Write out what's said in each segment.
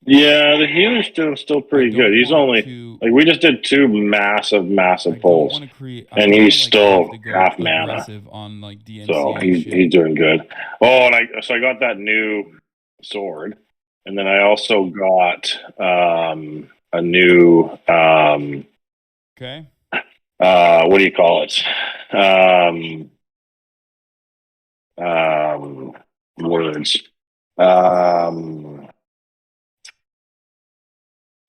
Yeah, the healer's still I pretty good. don't He's want only to. like we just did two I massive don't pulls, want to create. I and don't want he's to like have still to go half mana, aggressive on like so DMCA he's shit. doing good. Oh, and I got that new sword, and then I also got a new Okay. what do you call it? Um, words. Um,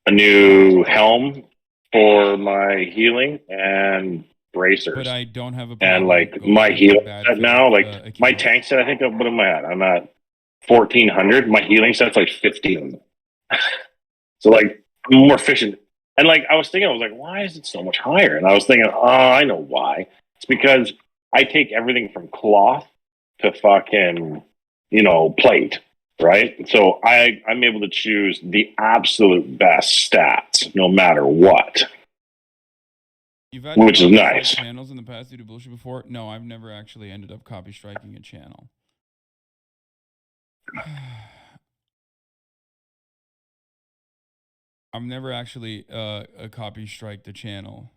a new helm for my healing and But bracers. I don't have a And problem like my going with the healing bad set faith now, like my account. tank set, I think what am I at? I'm at 1400. My healing set's like 15. So like I'm more efficient. And like I was thinking, I was like, why is it so much higher? And I was thinking, oh, I know why. It's because I take everything from cloth to fucking, plate, right? So I'm able to choose the absolute best stats no matter what, You've had to which is copy strike nice. channels in the past due to bullshit before? No, I've never actually ended up copy striking a channel. I've never actually a copy strike the channel.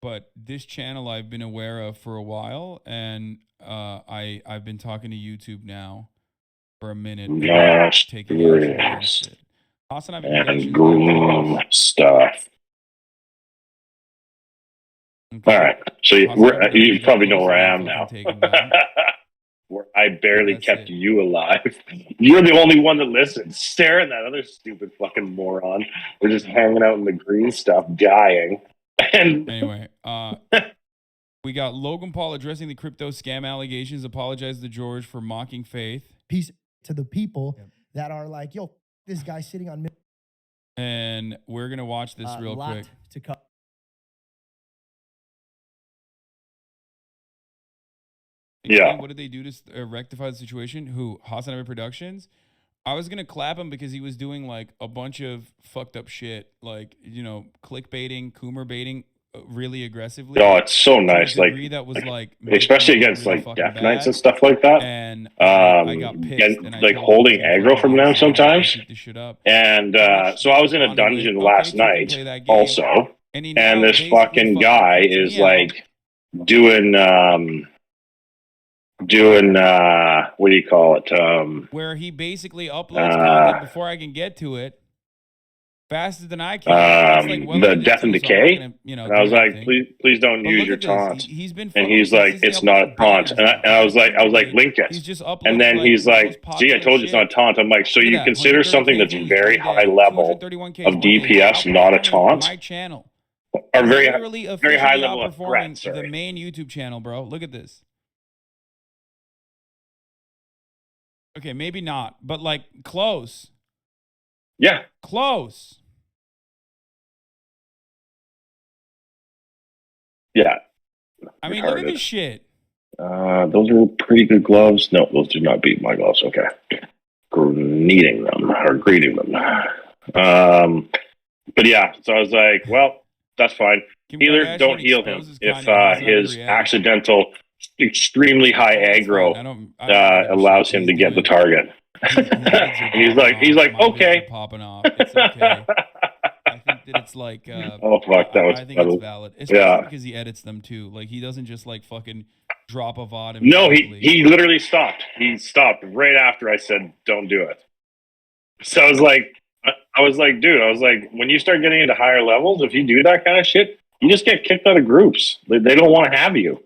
But this channel I've been aware of for a while, and I've been talking to YouTube now for a minute about taking action against Mysterious it. Hasan, I have and introductions linked in green this. stuff. Okay. All right, so Hasan, I have you introductions up probably know close where that I you've am fucking now. taken down. Where I barely That's kept it. you alive. You're the only one that listens. Staring at that other stupid fucking moron. We're just hanging out in the green stuff, dying. And Anyway, we got Logan Paul addressing the crypto scam allegations, apologized to George for mocking faith. Peace to the people that are like, yo, this guy sitting on. And we're going to watch this real quick. To cut. yeah, What did they do to rectify the situation? Who? Hasan Ever Productions? I was going to clap him because he was doing like a bunch of fucked up shit, like, clickbaiting, Coomer baiting really aggressively. oh, it's so nice. Like, That was like especially against really like fucking death knights bad. and stuff like that. And I got pissed and I Like told him holding he's gonna aggro fucking from get them sued. He's gonna sometimes. keep this shit up. And Which so he I was in a responded with, dungeon okay, last two can night play that game. also, And he and now this basically fucking fucking guy cuts is me out. like doing what do you call it? Where he basically uploads content before I can get to it faster than I can. It's like well the into Death and this, so I'm not Decay. gonna, And I was do like, anything. please don't But use look your at this. taunt. He's been And fucking he's like, consistently it's not a uploading taunt. bangers And now. I was like, Literally, link it. he's just And uploading then like he's the most like, see, I popular told you it's not a shit. taunt. I'm like, so Look at you that, consider something 130K that's views very one high day, level 231K of one day. He's DPS, not a outperforming taunt, my channel. or He's very literally very high officially level of threat. outperforming the main YouTube channel, bro. Look at this. Okay, maybe not, but like close. Yeah, Close. yeah. I mean, look at this shit. Those are pretty good gloves. No, those do not beat my gloves. Okay, greeting them. But yeah, so I was like, well, that's fine. Kim Healer, don't Kardashian heal him exposes if Kanye. Hasan Ever his reacts. accidental, extremely high That's fine. aggro I don't give a allows shit. him He's to get the doing- target. He's like, My vids okay. are popping off. It's okay. I think that it's like, oh fuck, that was. I think it's valid, especially yeah. because he edits them too. Like he doesn't just like fucking drop a VOD. No, he literally stopped. He stopped right after I said, "Don't do it." So I was like, dude, when you start getting into higher levels, if you do that kind of shit, you just get kicked out of groups. They don't want to have you.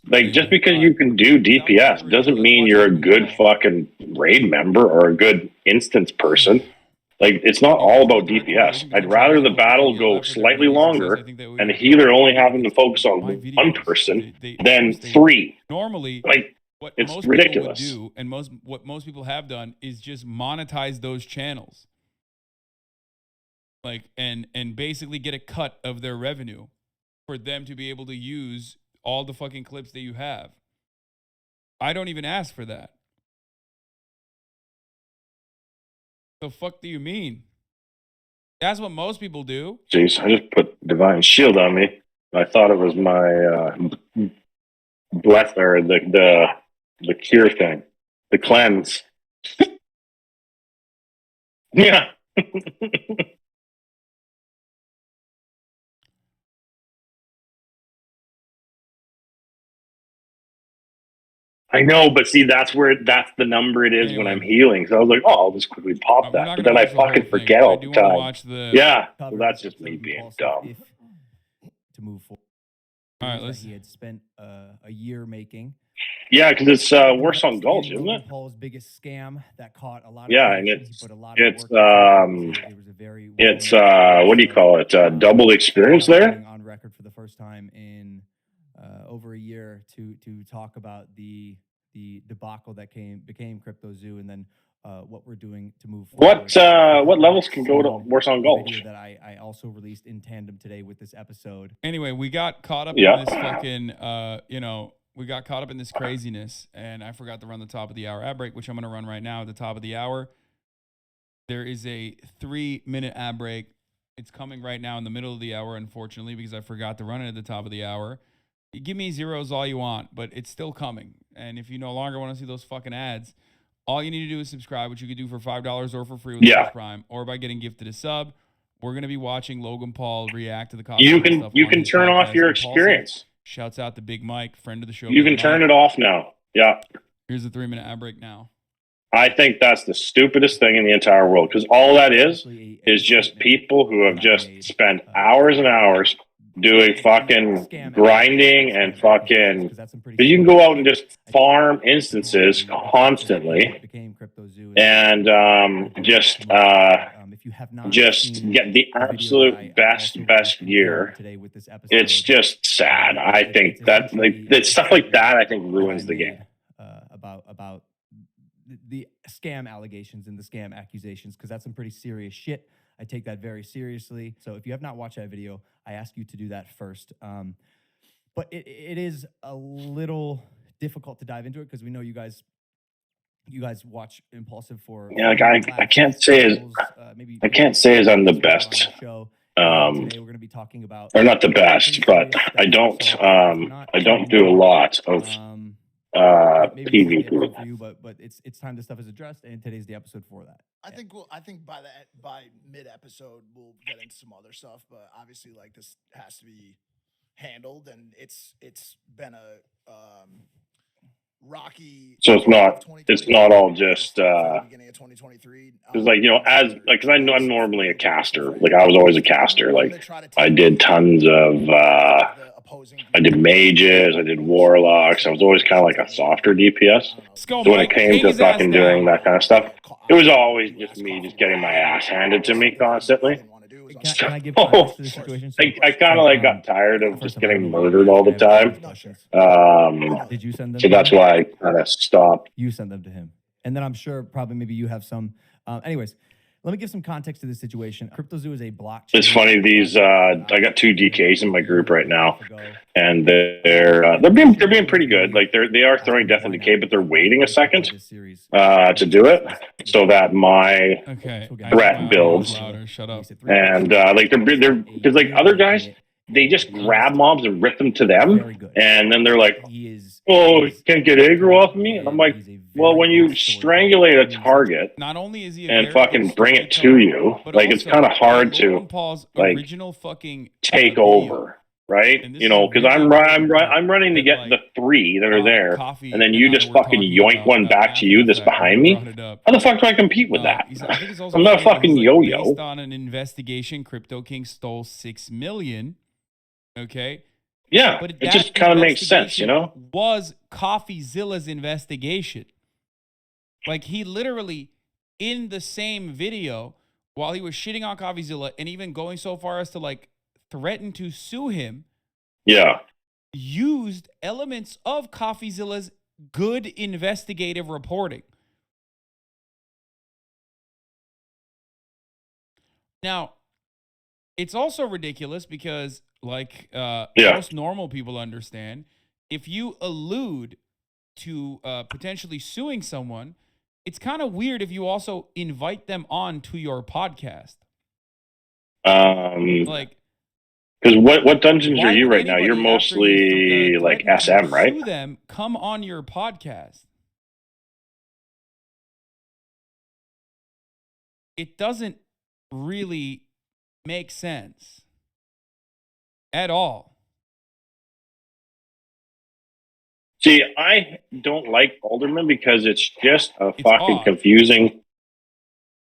Like, just because you can do DPS doesn't mean you're a good fucking raid member or a good instance person. Like, it's not all about DPS. I'd rather the battle go slightly longer and the healer only having to focus on one person than three. Normally, like, what it's most ridiculous. people would do, and what most people have done, is just monetize those channels, like and basically get a cut of their revenue for them to be able to use all the fucking clips that you have. I don't even ask for that. The fuck do you mean? That's what most people do. Jeez, I just put Divine Shield on me. I thought it was my bless or the cure thing, the cleanse. Yeah. I know, but see, that's the number it is when I'm Anyway. healing. So I was like, oh, I'll just quickly pop We're that. not But gonna then I watch the whole fucking thing, forget but I all the do want to time. watch the. Yeah. So Cover that's this just me episode of being Impulsive dumb. if to move forward. All right, that let's. he had spent a year making. Yeah, because it's Warsaw Gulch, isn't Logan it? Paul's biggest scam that caught a lot of Yeah, and traction. He put a lot of it's work into it. It was a very what do you call it? Double experience there. on record for the first time in over a year to talk about the debacle that became Crypto Zoo, and then what we're doing to move forward. What levels can go to Warsaw the Gulch? video that I also released in tandem today with this episode. Anyway, we got caught up Yeah. in this fucking, we got caught up in this craziness, and I forgot to run the top of the hour ad break, which I'm going to run right now at the top of the hour. There is a 3-minute ad break. It's coming right now in the middle of the hour, unfortunately, because I forgot to run it at the top of the hour. You give me zeros all you want, but it's still coming. And if you no longer want to see those fucking ads, all you need to do is subscribe, which you could do for $5 or for free with Twitch Prime, or by getting gifted a sub. We're going to be watching Logan Paul react to the Coffeezilla stuff. You on can his turn off podcast, your Impulsive. experience. Shouts out to Big Mike, friend of the show. You Big can turn Mike. it off now. Yeah. Here's the 3-minute ad break now. I think that's the stupidest thing in the entire world, because all that is just people who have just spent hours and hours doing fucking grinding and fucking. Because you can go out and just farm instances constantly and just get the absolute best gear. It's just sad. I think that stuff like that I think ruins the game. About the scam allegations and the scam accusations, because that's some pretty serious shit. I take that very seriously. So if you have not watched that video, I ask you to do that first. But it is a little difficult to dive into it because we know you guys watch Impulsive for like I can't say as I can't say as I'm the best. Today we're going to be talking about, or not the best, but I don't do a lot of PvP. For you, but it's time this stuff is addressed, and today's the episode for that. I think by mid episode we'll get into some other stuff, but obviously like this has to be handled, and it's been a rocky. So it's not all just beginning of 2023. Because because I know I'm normally a caster. Like I was always a caster. Like I did tons of I did mages, I did warlocks. I was always kind of like a softer DPS. So when it came to fucking doing that kind of stuff, it was always just me just getting my ass handed to me constantly. Can I give context to the situation? I kind of got tired of just getting murdered all the time. Did you send them? So that's why I kind of stopped. You sent them to him, and then I'm sure probably maybe you have some. Anyways, let me give some context to this situation. CryptoZoo is a blockchain. It's funny. I got 2 DKs in my group right now, and they're being pretty good. Like they are throwing Death and Decay, but they're waiting a second to do it so that my threat builds. Shut up. And they're because like other guys, they just grab mobs and rip them to them, and then they're like, "Oh, you can't get aggro off of me." And I'm like, well, when you strangulate a target, not only is he and fucking bring it to you, like it's kind of hard to like take over, right? Because I'm running to get the 3 that are there, and then you just fucking yoink one back to you that's behind me. How the fuck do I compete with that? I'm not a fucking yo-yo. Based on an investigation, Crypto King stole $6 million. Okay. Yeah, but it just kind of makes sense, Was Coffeezilla's investigation. Like he literally, in the same video, while he was shitting on Coffeezilla and even going so far as to like threaten to sue him, used elements of Coffeezilla's good investigative reporting. Now, it's also ridiculous because, like most normal people understand, if you allude to potentially suing someone, it's kind of weird if you also invite them on to your podcast. Like, because what dungeons are you right now? You're mostly like SM, right? Sue them, come on your podcast. it doesn't really make sense at all. See, I don't like Alderman because it's just a It's fucking odd. confusing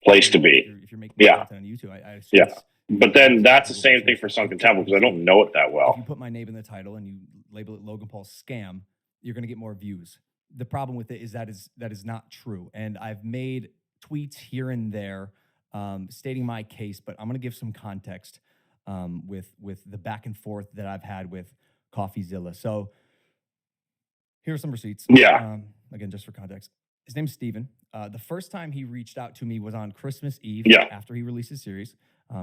place to be. If you're making Yeah. content on YouTube, I assume Yeah. it's- But then it's that's the Google same search thing for for Sunken Google Temple because I search. don't know it that If you well. put my name in the title and you label it Logan Paul scam, you're going to get more views. The problem with it is that is not true. And I've made tweets here and there stating my case, but I'm going to give some context with the back and forth that I've had with Coffeezilla. So here are some receipts. Yeah. Again, just for context. His name's Steven. The first time he reached out to me was on Christmas Eve Yeah. after he released his series.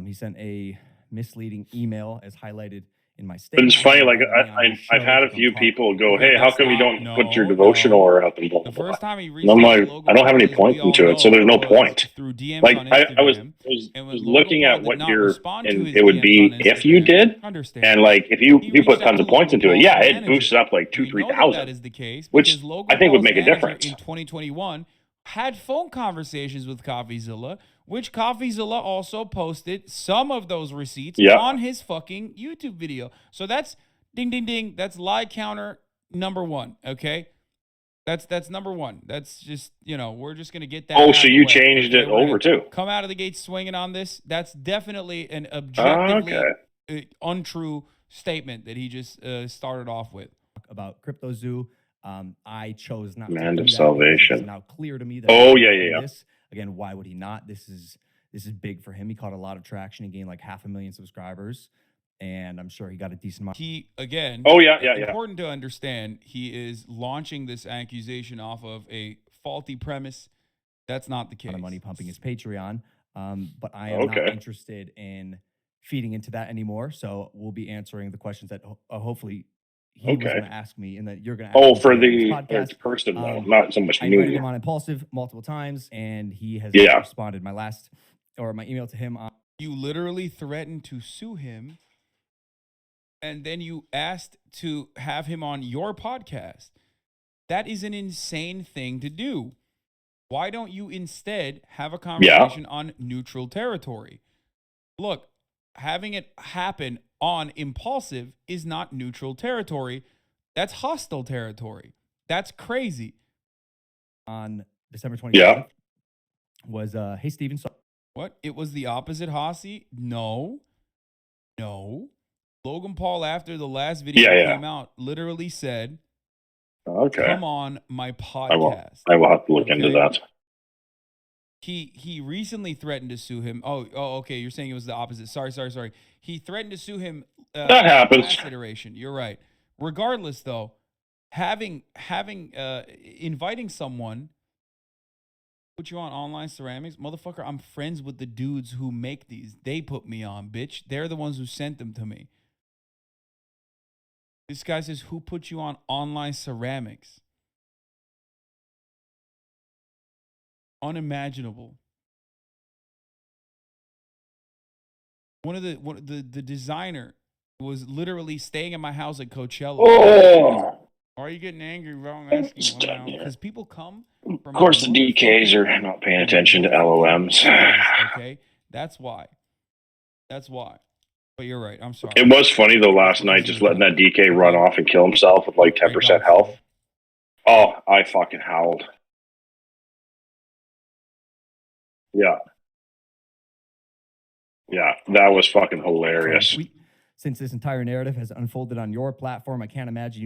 He sent a misleading email as highlighted in my But statement. it's funny, He like invited me on his I've show had to a come few talk. people go, Okay, "Hey, how that's come you not- don't put your no, devotional no. or up?" And blah, The blah, first blah. time he reached And I'm out to like, Logan I don't have Paul, any as points we all into it, so know, there's no was point. through DMs Like on I was Instagram. And when Logan looking Paul at did what not your respond to and his it would DMs be on if you Instagram, did, understand. and like if you He put reached out tons to of points Logan into it, Paul's yeah, it manager. boosts it up like We know that 2,000-3,000. is the case which because Logan I think would Paul's make a manager difference. in 2021 had phone conversations with Coffeezilla, which Coffeezilla also posted some of those receipts Yeah. on his fucking YouTube video. So that's ding ding ding. That's lie counter number one. Okay. That's number one. That's just, we're just gonna get that. Oh, out so of the you way, changed okay? it We're over gonna too? come out of the gate swinging on this. That's definitely an objectively untrue statement that he just started off with. About Crypto Zoo. I chose not Man to of do that because salvation. it's now clear to me that Oh, he yeah, did yeah, yeah. this. Again, why would he not? This is big for him. He caught a lot of traction. He gained like 500,000 subscribers, and I'm sure he got a decent amount. He again. Oh, yeah, yeah, yeah. Important to understand, he is launching this accusation off of a faulty premise. That's not the case. Of money pumping his Patreon, but I am not Okay. interested in feeding into that anymore. So we'll be answering the questions that hopefully he was Okay. going to ask me, and that you're going to ask Oh, me for today on this the podcast. person, though, not so much I invited me. him on Impulsive multiple times, and he has Yeah. not responded. My email to him on You literally threatened to sue him, and then you asked to have him on your podcast. That is an insane thing to do. Why don't you instead have a conversation on neutral territory? Look, having it happen on Impulsive is not neutral territory. That's hostile territory. That's crazy. on December 27th Yeah. was, hey, Steven, so What? It was the opposite, Hossie? No. Logan Paul, after the last video Yeah. came out, literally said, Okay. "Come on my I podcast." will have to look into Okay. that. He recently threatened to sue him. Oh, okay. You're saying it was the opposite. Sorry. He threatened to sue him. That happens. Last iteration. You're right. Regardless, though, inviting someone put you on online ceramics, motherfucker. I'm friends with the dudes who make these. They put me on, bitch. They're the ones who sent them to me. This guy says, "Who put you on online ceramics?" Unimaginable. One of the designer was literally staying at my house at Coachella. Oh, Why are you getting angry, bro? I'm asking It's you done here. because people come of from course, the all DKs fucking- are not paying attention to LOMs. Okay, that's why. But you're right. I'm sorry. It was funny though last night, just letting that DK run off and kill himself with like 10% health. Oh, I fucking howled. Yeah, that was fucking hilarious. Since this entire narrative has unfolded on your platform, I can't imagine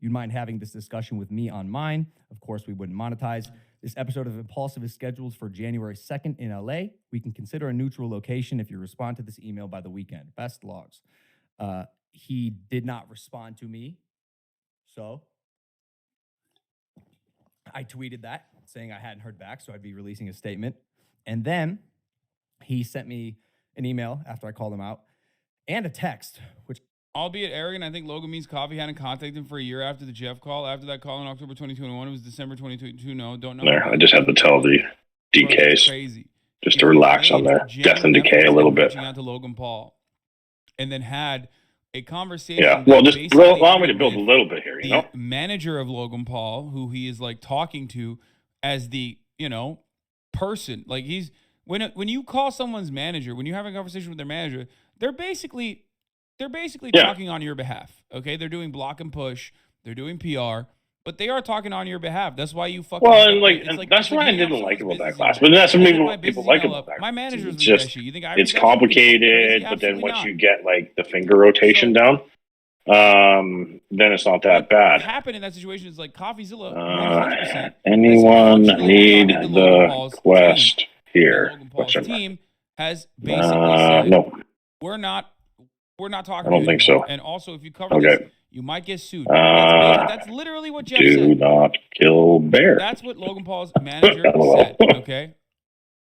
you'd mind having this discussion with me on mine. Of course, we wouldn't monetize. This episode of Impulsive is scheduled for January 2nd in LA. We can consider a neutral location if you respond to this email by the weekend. Best logs. He did not respond to me, so I tweeted that saying I hadn't heard back, so I'd be releasing a statement. And then he sent me an email after I called him out and a text, which Albeit arrogant, I think Logan means Coffee hadn't contacted him for a year after the Jeff call. After that call in October 2021, it was December 2022. No, don't know. There, I just had to tell the Bro, that's DKs crazy. just to relax on their death and decay a little bit. Reaching out to Logan Paul, and then had a conversation. Yeah, well, that just basically allow me to ended build a with little bit here, the you know? manager of Logan Paul, who he is like talking to as the person. Like when you call someone's manager, when you're having a conversation with their manager, they're basically Yeah. talking on your behalf. Okay, they're doing block and push, they're doing PR, but they are talking on your behalf. That's why you fucking. Well, and it's that's it's why I you hang didn't up like someone's about that business class. email. But that's what I hit my people business like email about up. that My class. manager's It's really that just shit. You think I it's read that shit? You fucking complicated, crazy? but then Absolutely once not. you get like the finger rotation down, then it's not that What bad. happened in that situation is like Coffeezilla 100%. Anyone need into Logan the Paul's quest team. here? Logan What's Paul's in there? team has basically said, No, we're not talking I don't to you think anymore. so. And also, if you cover Okay. this, you might get sued. That's literally what Jeff Do said. not kill bear. That's what Logan Paul's manager LOL. said. Okay.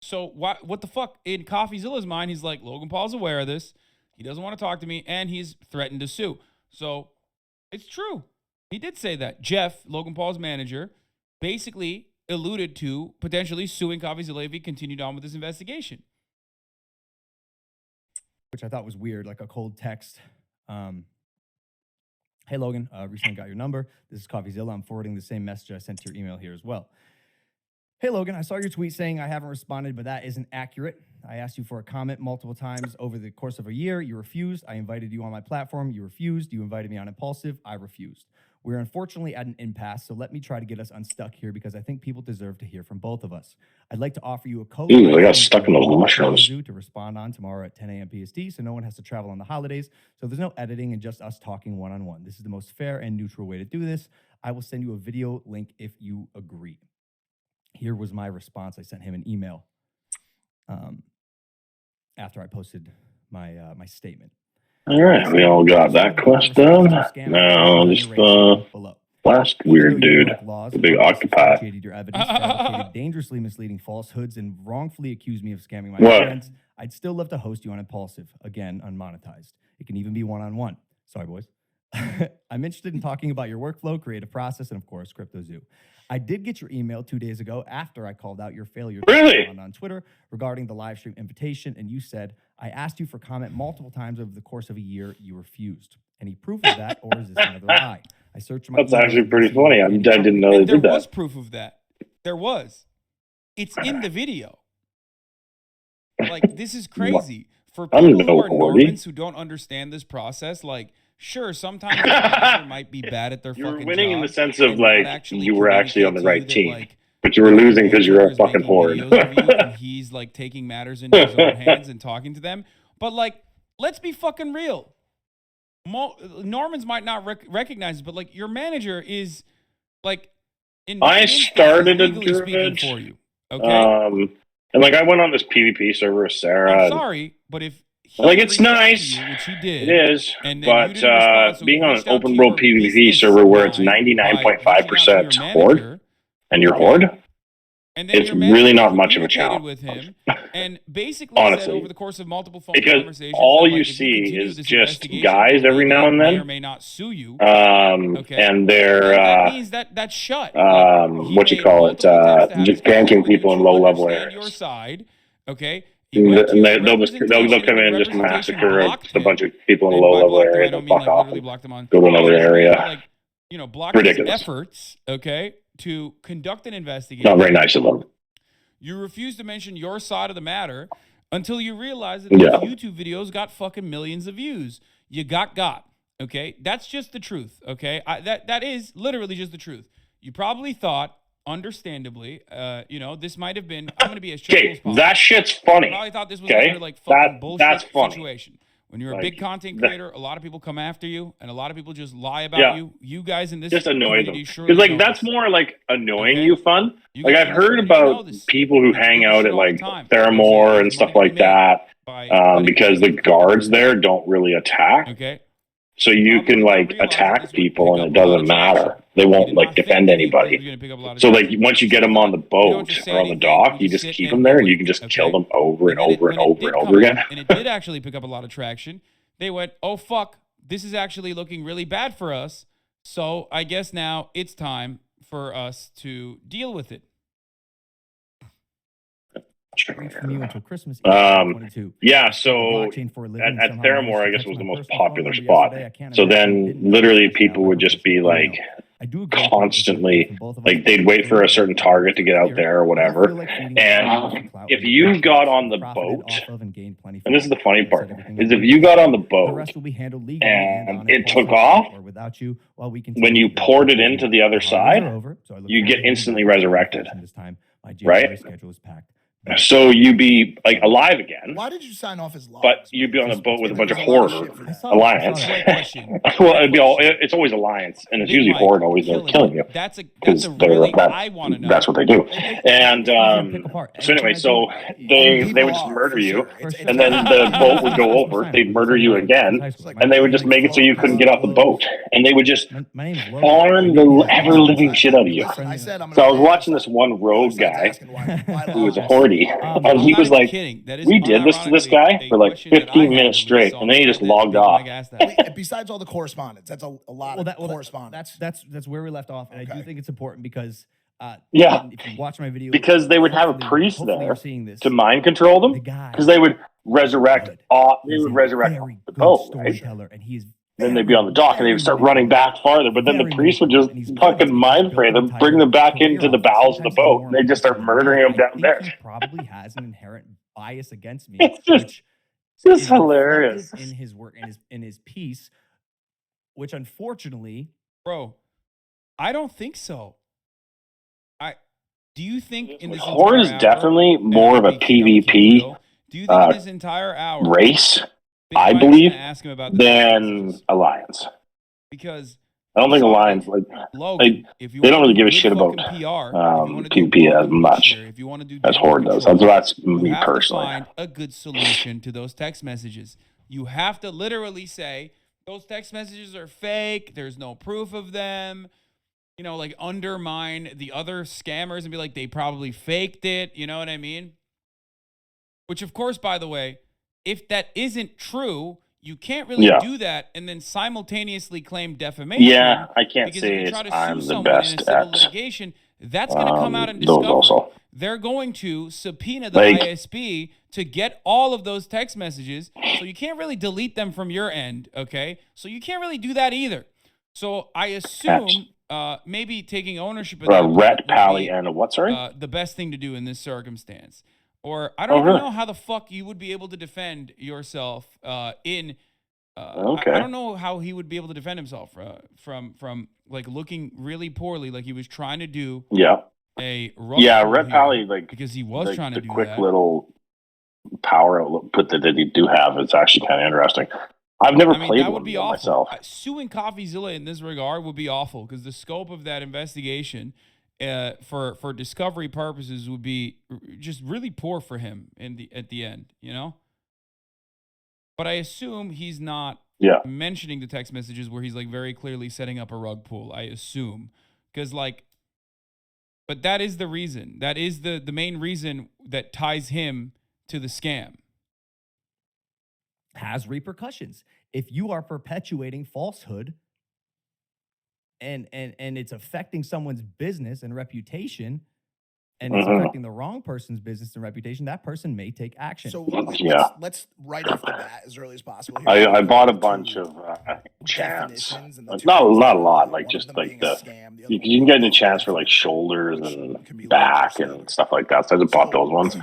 So what the fuck? In Coffeezilla's mind, he's like, Logan Paul's aware of this. He doesn't want to talk to me, and he's threatened to sue. So it's true. He did say that. Jeff, Logan Paul's manager, basically alluded to potentially suing Coffeezilla if he continued on with this investigation. Which I thought was weird, like a cold text. Hey, Logan, recently got your number. This is Coffeezilla. I'm forwarding the same message I sent to your email here as well. Hey, Logan, I saw your tweet saying I haven't responded, but that isn't accurate. I asked you for a comment multiple times over the course of a year. You refused. I invited you on my platform. You refused. You invited me on Impulsive. I refused. We're unfortunately at an impasse, so let me try to get us unstuck here because I think people deserve to hear from both of us. I'd like to offer you a code. Ooh, I got stuck in those mushrooms. To respond on tomorrow at 10 a.m. PST, so no one has to travel on the holidays. So there's no editing and just us talking one-on-one. This is the most fair and neutral way to do this. I will send you a video link if you agree. Here was my response. I sent him an email after I posted my my statement. All right, we all got that quest done. Now, just last weird dude, the big octopi. Your evidence, fabricated dangerously misleading falsehoods, and wrongfully accused me of scamming my What? friends. I'd still love to host you on Impulsive, again, unmonetized. It can even be one-on-one. Sorry, boys. I'm interested in talking about your workflow, creative process, and of course, CryptoZoo. I did get your email 2 days ago after I called out your failure to Really? respond on Twitter regarding the live stream invitation, and you said, I asked you for comment multiple times over the course of a year. You refused. Any proof of that, or is this another lie? I searched my That's emails actually and pretty didn't see funny. I any didn't know they And there did was that. proof of that. There was. It's in the video. Like, this is crazy. For I'm people who no are Horty. Normans who don't understand this process, like, sure, sometimes the manager might be bad at their You were fucking winning in job the sense of and not like actually you were actually on the communicate to you right that, team, like, but you were your losing because you were a manager is fucking making horde. videos of you and he's like taking matters into his own hands and talking to them. But like, let's be fucking real. Normans might not recognize it, but like your manager is like in I many instances started a legally speaking druid. for you. Okay, And like I went on this PvP server with Sarah. I'm and, sorry, but if he like it's reached out to nice, you, which he did, it is, and then you but didn't respond, so he being on an reached out open to world your PvP business server where it's line by 99.5% reaching out to your horde, manager, and you're okay, horde, and then it's your manager really not much of a communicated challenge. with him and basically said Honestly, over the course of multiple phone because conversations all that, you like, if see continue is this just investigation, guys we'll every now and may or then, may not sue you. Okay, and they're that means that that's shut. Like, he what you made call it, multiple attempts to have just this conversation ganking with you people in to low level understand your areas. side. Okay, he went to And your they'll representation, come in and and the just representation massacre blocked just a him. bunch of people in a And low by level blocked him, area, I don't then mean fuck like off literally and blocked him on go to another social media, area. but like, you know, blocked his Ridiculous. efforts, okay, to conduct an investigation. Not very nice of them. You refused to mention your side of the matter until you realized that those Yeah. YouTube videos got fucking millions of views. You got. Okay, that's just the truth. Okay, that is literally just the truth. You probably thought, understandably, you know, this might have been. I'm gonna be as truthful as Okay, possible. that shit's You funny. probably thought this was Okay, another like fucking bullshit that's funny. situation. When you're a Like, big content the- creator, a lot of people come after you, and a lot of people just lie about Yeah. you. You guys in this Just annoy them community surely because like know that's this. more like annoying Okay? you fun. You Like guys I've in this heard community know about this. people who People hang do this out shit at all the like time. Theramore There's and stuff money to be like made that by cutting because the people from guards people. there don't really attack. Okay. So you Probably can not like realize that attack this would people pick and up it a lot of doesn't matter. traction. They You won't did like not think defend that this was anybody. going to pick up a lot of So like traction. once you get So them on the you don't boat just say or on the anything, dock, you you just just sit keep and them you there and you wait, can just okay? kill them over and And then over and over and over come again. up, and it did actually pick up a lot of traction, they went, oh, fuck, this is actually looking really bad for us. So I guess now it's time for us to deal with it. From you until Christmas Eve 2022. Yeah, I sold the so blockchain for a living and at somehow managed Theramore, to I guess text was the my most personal phone popular number spot. yesterday. I can't So imagine you then didn't know literally this. Now people my would just be professional like, email. I do agree constantly, both of us, like they'd wait for a certain target to get out there or whatever. And if you got on the boat, and this is the funny part, is if you got on the boat and it took off, or without you, while we can when you poured it into the other side, you get instantly resurrected, right? Schedule is packed. So you'd be like alive again. Why did you sign off as logs? But you'd be on a boat with a bunch of There's lot horde shit for that. alliance. Great question. Well, it'd be all. It's always alliance, and it's Big usually Mike, horde always killing you. That's a Because really I want to know. that's what they do. And so anyway, so they would just murder you, and then the boat would go over. They'd murder you again, and they would just make it so you couldn't get off the boat, and they would just farm the ever living shit out of you. So I was watching this one rogue guy who was a horde, and he was like, "We did this to this guy for like 15 minutes straight, and then he just logged off." Besides all the correspondence, that's a lot of correspondence. That's where we left off, and I do think it's important because Yeah, if you watch my video, because they would have a priest hopefully there you're seeing this. to mind control them, The guy because they would resurrect off. They is would a resurrect very the good boat, right? storyteller, and he is Then they'd be on the dock, and they would start running back farther. But then the priest would just fucking mind fray them, bring them back into the bowels of the boat, and they just start murdering them down there. He probably has an inherent bias against me, It's just- which It's just is hilarious. reflected in his work, in his piece, which unfortunately, Bro, I don't think so. Do you think in this Horde is entire hour, definitely more of a PvP do you think in this entire hour race, Big I Mike's believe, gonna ask him about the than Alliance. because I don't think Sean, Alliance, like, Logan, if you they don't wanna really do give a good shit about fucking PR, if you wanna do PvP as Logan much share, if you want to do as damage Horde does. control, That's you me have personally. to find a good solution to those text messages. You have to literally say those text messages are fake. There's no proof of them. You know, like undermine the other scammers and be like, they probably faked it. You know what I mean? Which, of course, by the way, if that isn't true, you can't really do that and then simultaneously claim defamation. Yeah, I can't because say if you try to sue I'm the someone best in a civil at litigation, that's going to come out in those discovery. also. They're going to subpoena the Like- ISP to get all of those text messages. So you can't really delete them from your end, okay? So you can't really do that either. So I assume maybe taking ownership of that Ret, would Pally, be, and what, sorry? the best thing to do in this circumstance. Or I don't even know how the fuck you would be able to defend yourself in. Okay. I don't know how he would be able to defend himself from like looking really poorly, like he was trying to do Yeah. a rug pull Ret here, Pally, like, because he was trying to the do quick that. little power output that they do have is actually kind of interesting. I've never played that one would be of them awful. myself. Suing Coffeezilla in this regard would be awful because the scope of that investigation for discovery purposes would be just really poor for him at the end, you know? But I assume he's not mentioning the text messages where he's like very clearly setting up a rug pull, I assume. Because but that is the reason. That is the main reason that ties him to the scam. has repercussions. If you are perpetuating falsehood and it's affecting someone's business and reputation, and it's affecting the wrong person's business and reputation, that person may take action. So Yeah. let's right off the bat as early as possible. Here, I bought a two bunch of chants. definitions and the two Not things a that lot, are like one just of them like being a the scam, the other you one can get being a chance for like definition, shoulders which and can be back labeled and stuff like that. So I just bought those ones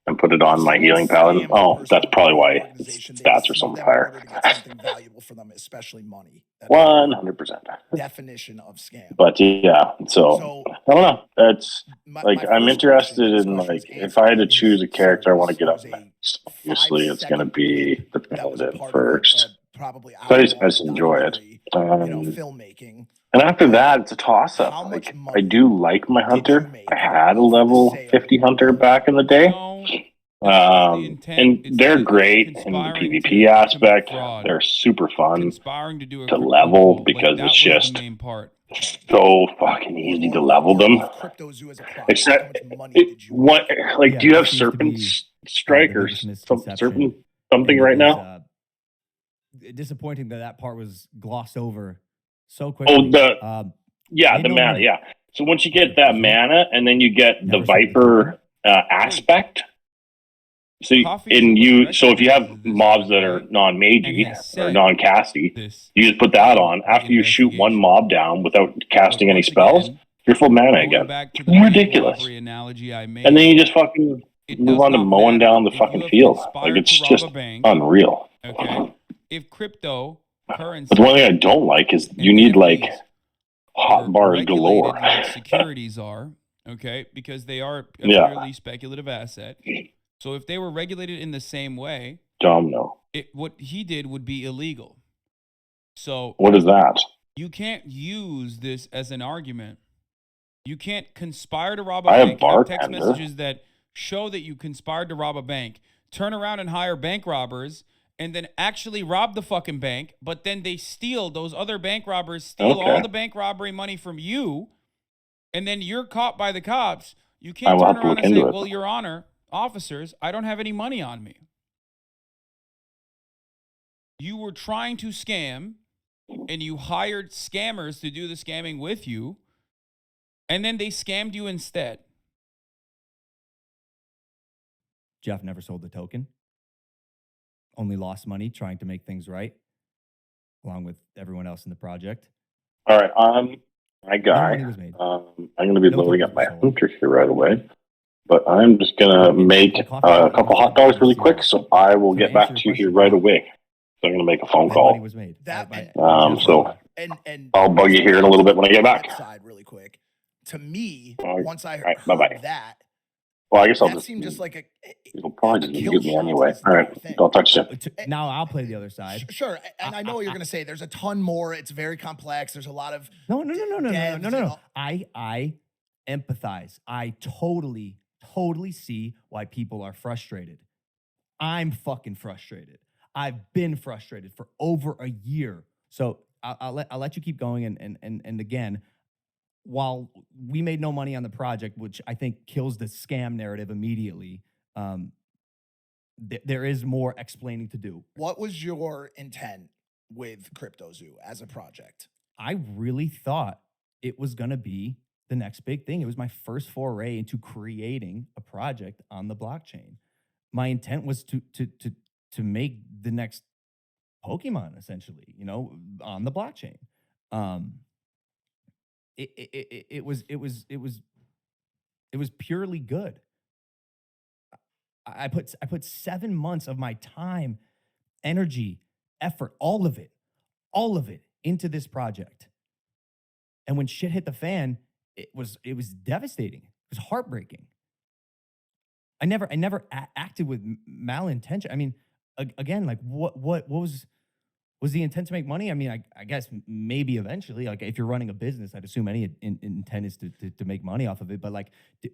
and put it on my Someone healing paladin. scams a Oh, person that's or probably an why organization, its they stats are deceive so them in higher. order to get something valuable for them, especially money. That is 100%. the definition of scam. But yeah, so I don't know. It's like my I'm first interested question, in this like question's if I had to answered choose a in his character I want to series. get It up was a next, obviously it's going to 5-second be the that was a paladin part first. of a probably So I hour-long just enjoy it. documentary, filmmaking. And after that, it's a toss How up. much Like money I do like my did hunter. you make I had a off the level sale 50 hunter back in the day. No, that's the intent. And It's they're the great in the conspiring PvP to aspect. commit fraud. They're super fun Conspiring to do a to crypto level pull. because that it's was just the main part. so fucking easy to level them. CryptoZoo as a product, how Except much money did you what make? like Yeah, do you that have seems to serpent be, strike the or biggest some misconception. serpent something And right it now? is, disappointing that part was glossed over so quickly. Oh, made the no mana, money. yeah. So once you get that mana and then you get the Never sold the Viper token. aspect, So if you have mobs that are non-magey or non-casty, you just put that on. After you shoot one mob down without casting any spells, you're full mana again. It's ridiculous. Analogy I made, And then you just fucking move on to mowing down the fucking field. Like, it's just unreal. Okay. If cryptocurrency, but the one thing I don't like is you need like hot bars galore. Like securities are, okay, because they are a purely speculative asset. So if they were regulated in the same way, Domino, what he did would be illegal. So what is that? You can't use this as an argument. You can't conspire to rob a bank. You have text messages that show that you conspired to rob a bank, turn around and hire bank robbers, and then actually rob the fucking bank, but then they steal, those other bank robbers steal all the bank robbery money from you, and then you're caught by the cops. You can't turn around and say, well, Your Honor, officers, I don't have any money on me. You were trying to scam, and you hired scammers to do the scamming with you, and then they scammed you instead. Jeff never sold the token. Only lost money trying to make things right, along with everyone else in the project. All right, my guy. I'm going to be loading up my hunter here right away, but I'm just going to make a couple hot dogs really quick, so I will get back to you here right away. So I'm going to make a phone call. And I'll bug you here in a little bit when I get back. Side really quick. To me, once I heard that, well, I guess I'll just seemed just like it'll probably just get me anyway. All right, don't touch it. Now I'll play the other side. Sure, and I know what you're going to say. There's a ton more. It's very complex. There's a lot of no. I empathize. I totally see why people are frustrated. I'm fucking frustrated. I've been frustrated for over a year. So I'll let you keep going. And again, while we made no money on the project, which I think kills the scam narrative immediately, there is more explaining to do. What was your intent with CryptoZoo as a project? I really thought it was going to be the next big thing. It was my first foray into creating a project on the blockchain. My intent was to make the next Pokemon, essentially, on the blockchain. It was purely good. I put 7 months of my time, energy, effort, all of it into this project. And when shit hit the fan, it was devastating. It was heartbreaking. I never acted with malintention. I mean, again, like what was the intent to make money? I mean, I guess maybe eventually, like if you're running a business, I'd assume any intent is to make money off of it. But like,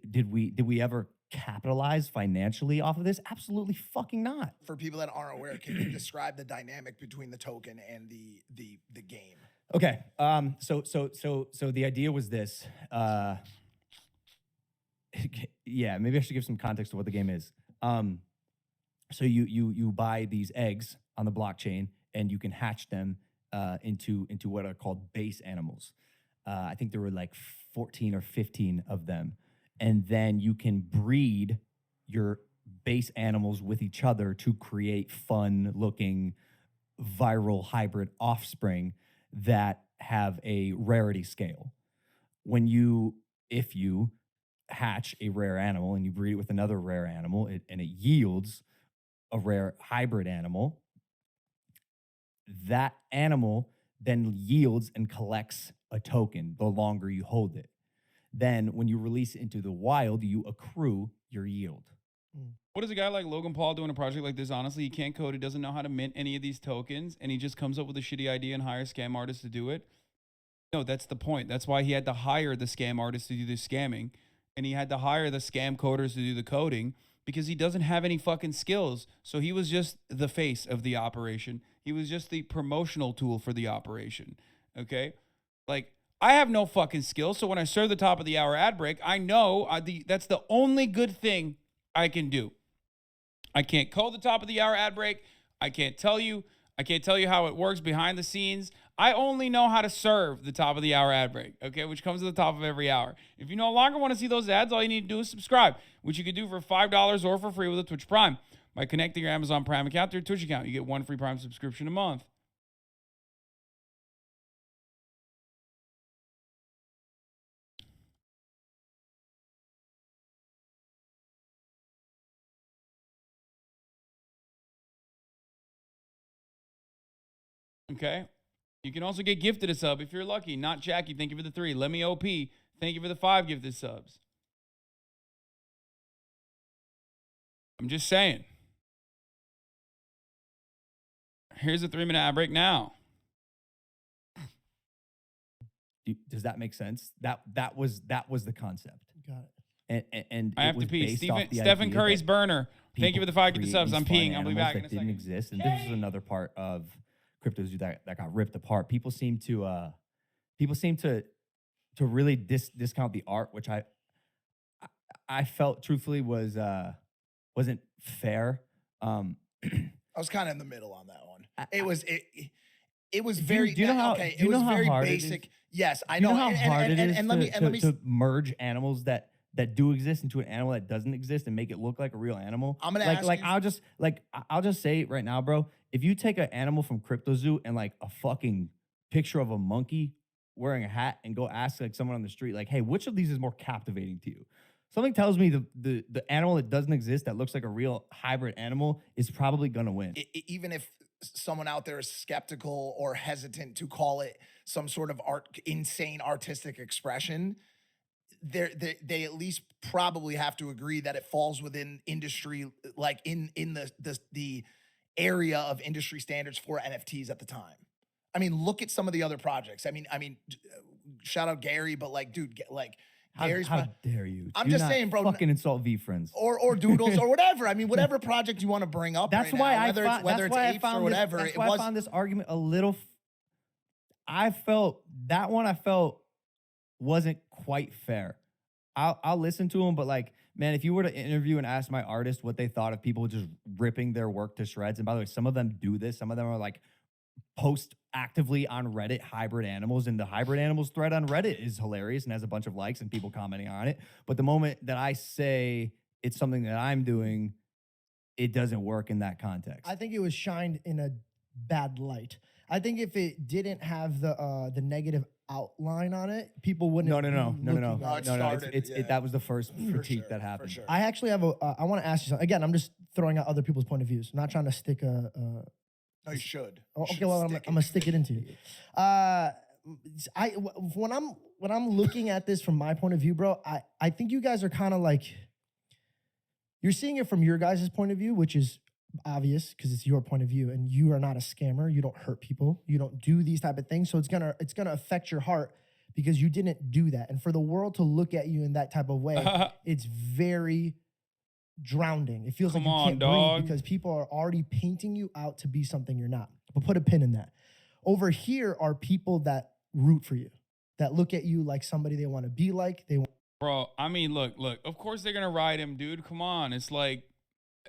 did we ever capitalize financially off of this? Absolutely fucking not. For people that aren't aware, can you describe the dynamic between the token and the game? Okay. So the idea was this. Yeah, maybe I should give some context to what the game is. So you buy these eggs on the blockchain, and you can hatch them into what are called base animals. I think there were like 14 or 15 of them. And then you can breed your base animals with each other to create fun-looking viral hybrid offspring that have a rarity scale. If you hatch a rare animal and you breed it with another rare animal, and it yields a rare hybrid animal, that animal then yields and collects a token the longer you hold it. Then when you release it into the wild, you accrue your yield. What is a guy like Logan Paul doing a project like this? Honestly, he can't code. He doesn't know how to mint any of these tokens, and he just comes up with a shitty idea and hires scam artists to do it. No, that's the point. That's why he had to hire the scam artists to do the scamming, and he had to hire the scam coders to do the coding, because he doesn't have any fucking skills. So he was just the face of the operation. He was just the promotional tool for the operation. Okay? Like, I have no fucking skills. So when I serve the top of the hour ad break, I know that's the only good thing I can do. I can't code the top of the hour ad break. I can't tell you how it works behind the scenes. I only know how to serve the top of the hour ad break, okay, which comes at the top of every hour. If you no longer want to see those ads, all you need to do is subscribe, which you could do for $5 or for free with a Twitch Prime. By connecting your Amazon Prime account to your Twitch account, you get 1 free Prime subscription a month. Okay? You can also get gifted a sub if you're lucky. Not Jackie, thank you for the 3. Let me OP, thank you for the 5 gifted subs. I'm just saying. Here's a 3-minute ad break now. Does that make sense? That was the concept. Got it. And I it have to was pee. based off the Stephen idea Curry's that burner. Thank you for the 5 gifted create subs. these I'm fun peeing. I'll be animals back that in a didn't second. exist, and this is another part of CryptoZoo that got ripped apart. People seem to really discount the art, which I felt truthfully wasn't fair. I was kind of in the middle on that one. It was Do you- very do you know how- okay. do you It was know how very hard it is? basic. Yes, I Do you know. know how hard it is and let me to merge animals that do exist into an animal that doesn't exist and make it look like a real animal. I'm gonna like ask like you- I'll just say it right now, bro. If you take an animal from CryptoZoo and like a fucking picture of a monkey wearing a hat and go ask like someone on the street, like, hey, which of these is more captivating to you? Something tells me the animal that doesn't exist that looks like a real hybrid animal is probably gonna win. Even if someone out there is skeptical or hesitant to call it some sort of insane artistic expression, they at least probably have to agree that it falls within industry, like in the area of industry standards for NFTs at the time. I mean, look at some of the other projects. I mean, shout out Gary, but like, dude, like Gary's. How dare you? I'm Do just not saying, bro, Fucking insult V friends. or doodles or whatever. I mean, whatever project you want to bring up. That's right why now, I whether found, it's whether that's why I it's apes found or whatever. This, that's It why was I found this argument a little. I felt that one. I felt wasn't quite fair. I'll listen to them, but like, man, if you were to interview and ask my artist what they thought of people just ripping their work to shreds, and by the way, some of them do this. Some of them are like post actively on Reddit hybrid animals, and the hybrid animals thread on Reddit is hilarious and has a bunch of likes and people commenting on it. But the moment that I say it's something that I'm doing, it doesn't work in that context. I think it was shined in a bad light. I think if it didn't have the negative outline on it, people wouldn't. No. That was the first critique sure, that for happened. sure. I actually have I want to ask you something. Again, I'm just throwing out other people's point of views. I'm not trying to stick a. No, you should. Oh, You okay, should well, I'm stick gonna stick it into you. When I'm looking at this from my point of view, bro, I think you guys are kind of like, you're seeing it from your guys' point of view, which is obvious because it's your point of view, and you are not a scammer. You don't hurt people. You don't do these type of things. So it's gonna affect your heart because you didn't do that. And for the world to look at you in that type of way, it's very drowning. It feels Come like you on, can't dog. breathe because people are already painting you out to be something you're not. But put a pin in that. Over here are people that root for you, that look at you like somebody they want to be like. Bro, I mean, look. Of course they're gonna ride him, dude. Come on. It's like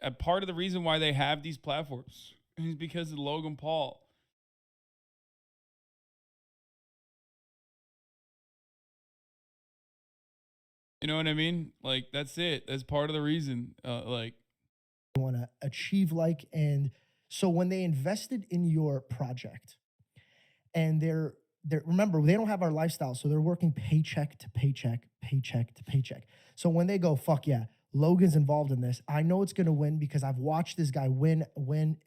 a part of the reason why they have these platforms is because of Logan Paul. You know what I mean? Like, that's it. That's part of the reason. Like, want to achieve like. And so when they invested in your project, and they're remember, they don't have our lifestyle, so they're working paycheck to paycheck, paycheck to paycheck. So when they go, fuck yeah, Logan's involved in this, I know it's gonna win because I've watched this guy win, and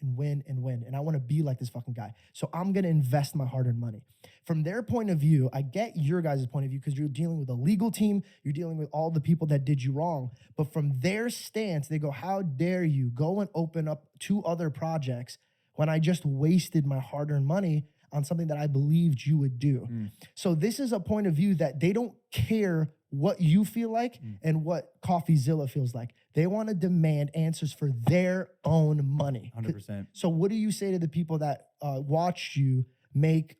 I want to be like this fucking guy. So I'm gonna invest my hard-earned money. From their point of view, I get your guys' point of view because you're dealing with a legal team, you're dealing with all the people that did you wrong. But from their stance, they go, how dare you go and open up 2 other projects when I just wasted my hard-earned money on something that I believed you would do. So this is a point of view that they don't care what you feel like and what Coffeezilla feels like. They want to demand answers for their own money. 100%. So what do you say to the people that watched you make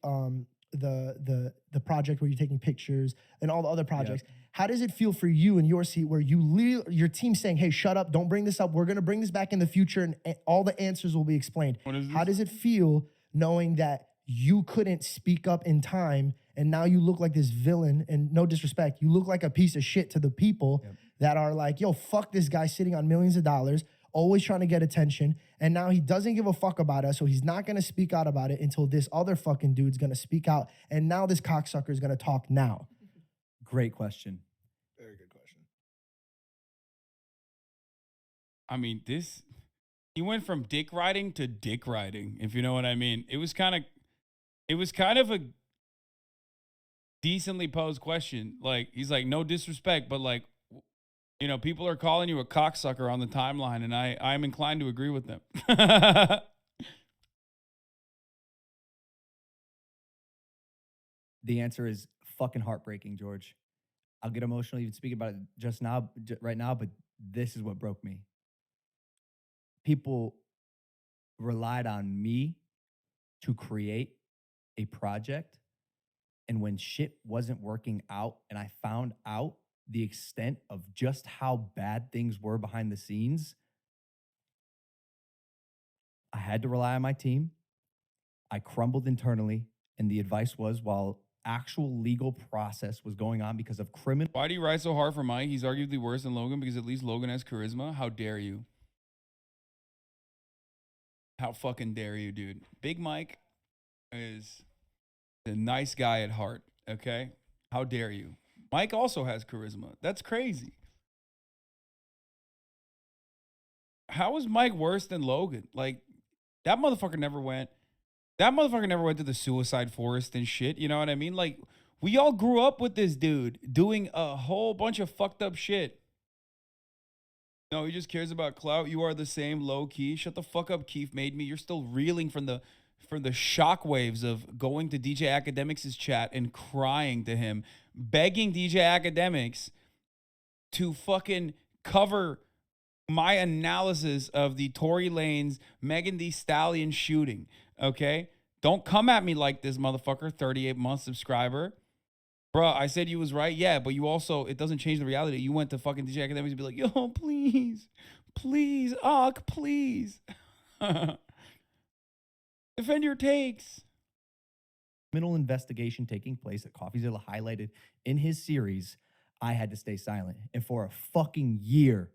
the project where you're taking pictures and all the other projects? How does it feel for you in your seat where your team's saying, hey, shut up, don't bring this up. We're going to bring this back in the future and all the answers will be explained. what is this? How does it feel knowing that you couldn't speak up in time, and now you look like this villain, and no disrespect, you look like a piece of shit to the people that are like, yo, fuck this guy sitting on millions of dollars, always trying to get attention, and now he doesn't give a fuck about us, so he's not gonna speak out about it until this other fucking dude's gonna speak out, and now this cocksucker is gonna talk now. Great question. Very good question. I mean, he went from dick riding to dick riding, if you know what I mean. It was kind of a decently posed question. Like, he's like, no disrespect, but like, you know, people are calling you a cocksucker on the timeline, and I'm inclined to agree with them. The answer is fucking heartbreaking, George. I'll get emotional even speaking about it just now, right now, but this is what broke me. People relied on me to create a project, and when shit wasn't working out and I found out the extent of just how bad things were behind the scenes, I had to rely on my team. I crumbled internally, and the advice was, while actual legal process was going on because of criminal. Why do you ride so hard for Mike? He's arguably worse than Logan because at least Logan has charisma. How dare you? How fucking dare you, dude? Big Mike is a nice guy at heart, okay? How dare you? Mike also has charisma. That's crazy. How is Mike worse than Logan? Like, that motherfucker never went to the suicide forest and shit. You know what I mean? Like, we all grew up with this dude doing a whole bunch of fucked up shit. No, he just cares about clout. You are the same, low key. Shut the fuck up, Keith made me. You're still reeling from the shockwaves of going to DJ Academics' chat and crying to him, begging DJ Academics to fucking cover my analysis of the Tory Lanez, Megan Thee Stallion shooting, okay? Don't come at me like this, motherfucker, 38-month subscriber. Bruh, I said you was right, yeah, but you also, it doesn't change the reality. You went to fucking DJ Academics and be like, yo, please, please. Defend your takes. Criminal investigation taking place that Coffeezilla highlighted in his series, I had to stay silent. And for a fucking year,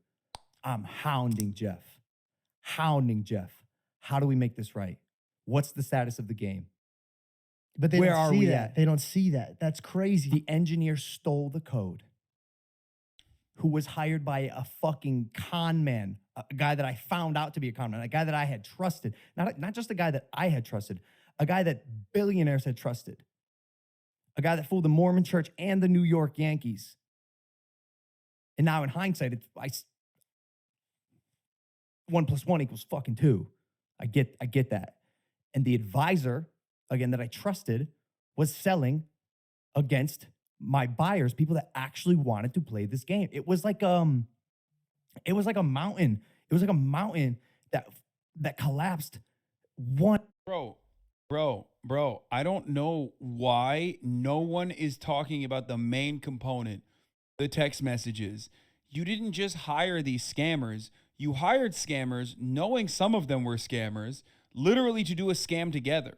I'm hounding Jeff. How do we make this right? What's the status of the game? But they Where don't are see we that. at? They don't see that. That's crazy. The engineer stole the code, who was hired by a fucking con man, a guy that I found out to be a con man, a guy that I had trusted. Not just a guy that I had trusted, a guy that billionaires had trusted, a guy that fooled the Mormon church and the New York Yankees. And now in hindsight, 1 + 1 = fucking 2. I get that. And the advisor, again, that I trusted, was selling against my buyers, people that actually wanted to play this game. It was like a mountain. It was like a mountain that collapsed. Bro, I don't know why no one is talking about the main component, the text messages. You didn't just hire these scammers. You hired scammers knowing some of them were scammers, literally to do a scam together.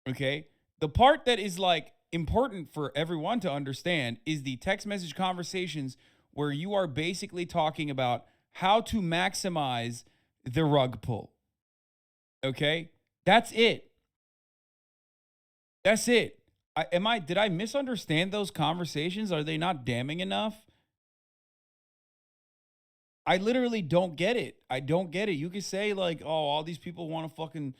Okay? The part that is like important for everyone to understand is the text message conversations where you are basically talking about how to maximize the rug pull. Okay? That's it. That's it. Did I misunderstand those conversations? Are they not damning enough? I literally don't get it. I don't get it. You could say like, oh, all these people want to fucking,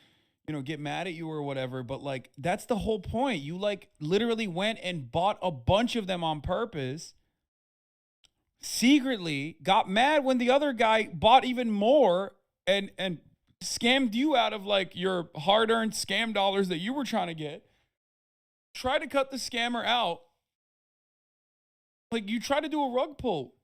get mad at you or whatever. But like, that's the whole point. You like literally went and bought a bunch of them on purpose, secretly got mad when the other guy bought even more and scammed you out of like your hard-earned scam dollars that you were trying to get. Try to cut the scammer out. Like you try to do a rug pull.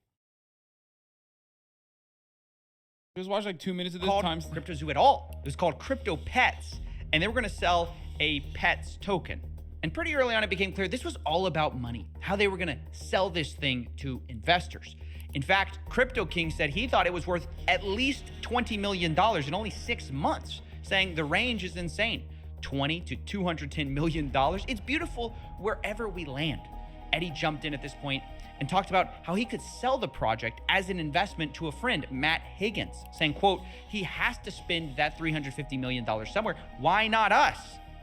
Just watch like 2 minutes of this time. Crypto Zoo at all. It was called Crypto Pets, and they were going to sell a pets token. And pretty early on, it became clear this was all about money, how they were going to sell this thing to investors. In fact, Crypto King said he thought it was worth at least $20 million in only 6 months, saying the range is insane. $20 to $210 million. It's beautiful wherever we land. Eddie jumped in at this point and talked about how he could sell the project as an investment to a friend, Matt Higgins, saying, quote, he has to spend that $350 million somewhere. Why not us?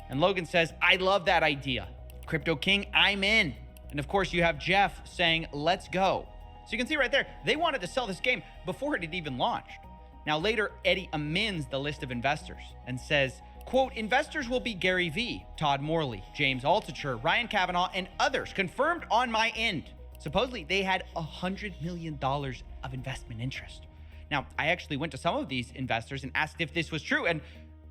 And Logan says, I love that idea. Crypto King, I'm in. And of course, you have Jeff saying, let's go. So you can see right there, they wanted to sell this game before it had even launched. Now later, Eddie amends the list of investors and says, quote, investors will be Gary Vee, Todd Morley, James Altucher, Ryan Kavanaugh, and others confirmed on my end. Supposedly, they had $100 million of investment interest. Now, I actually went to some of these investors and asked if this was true, and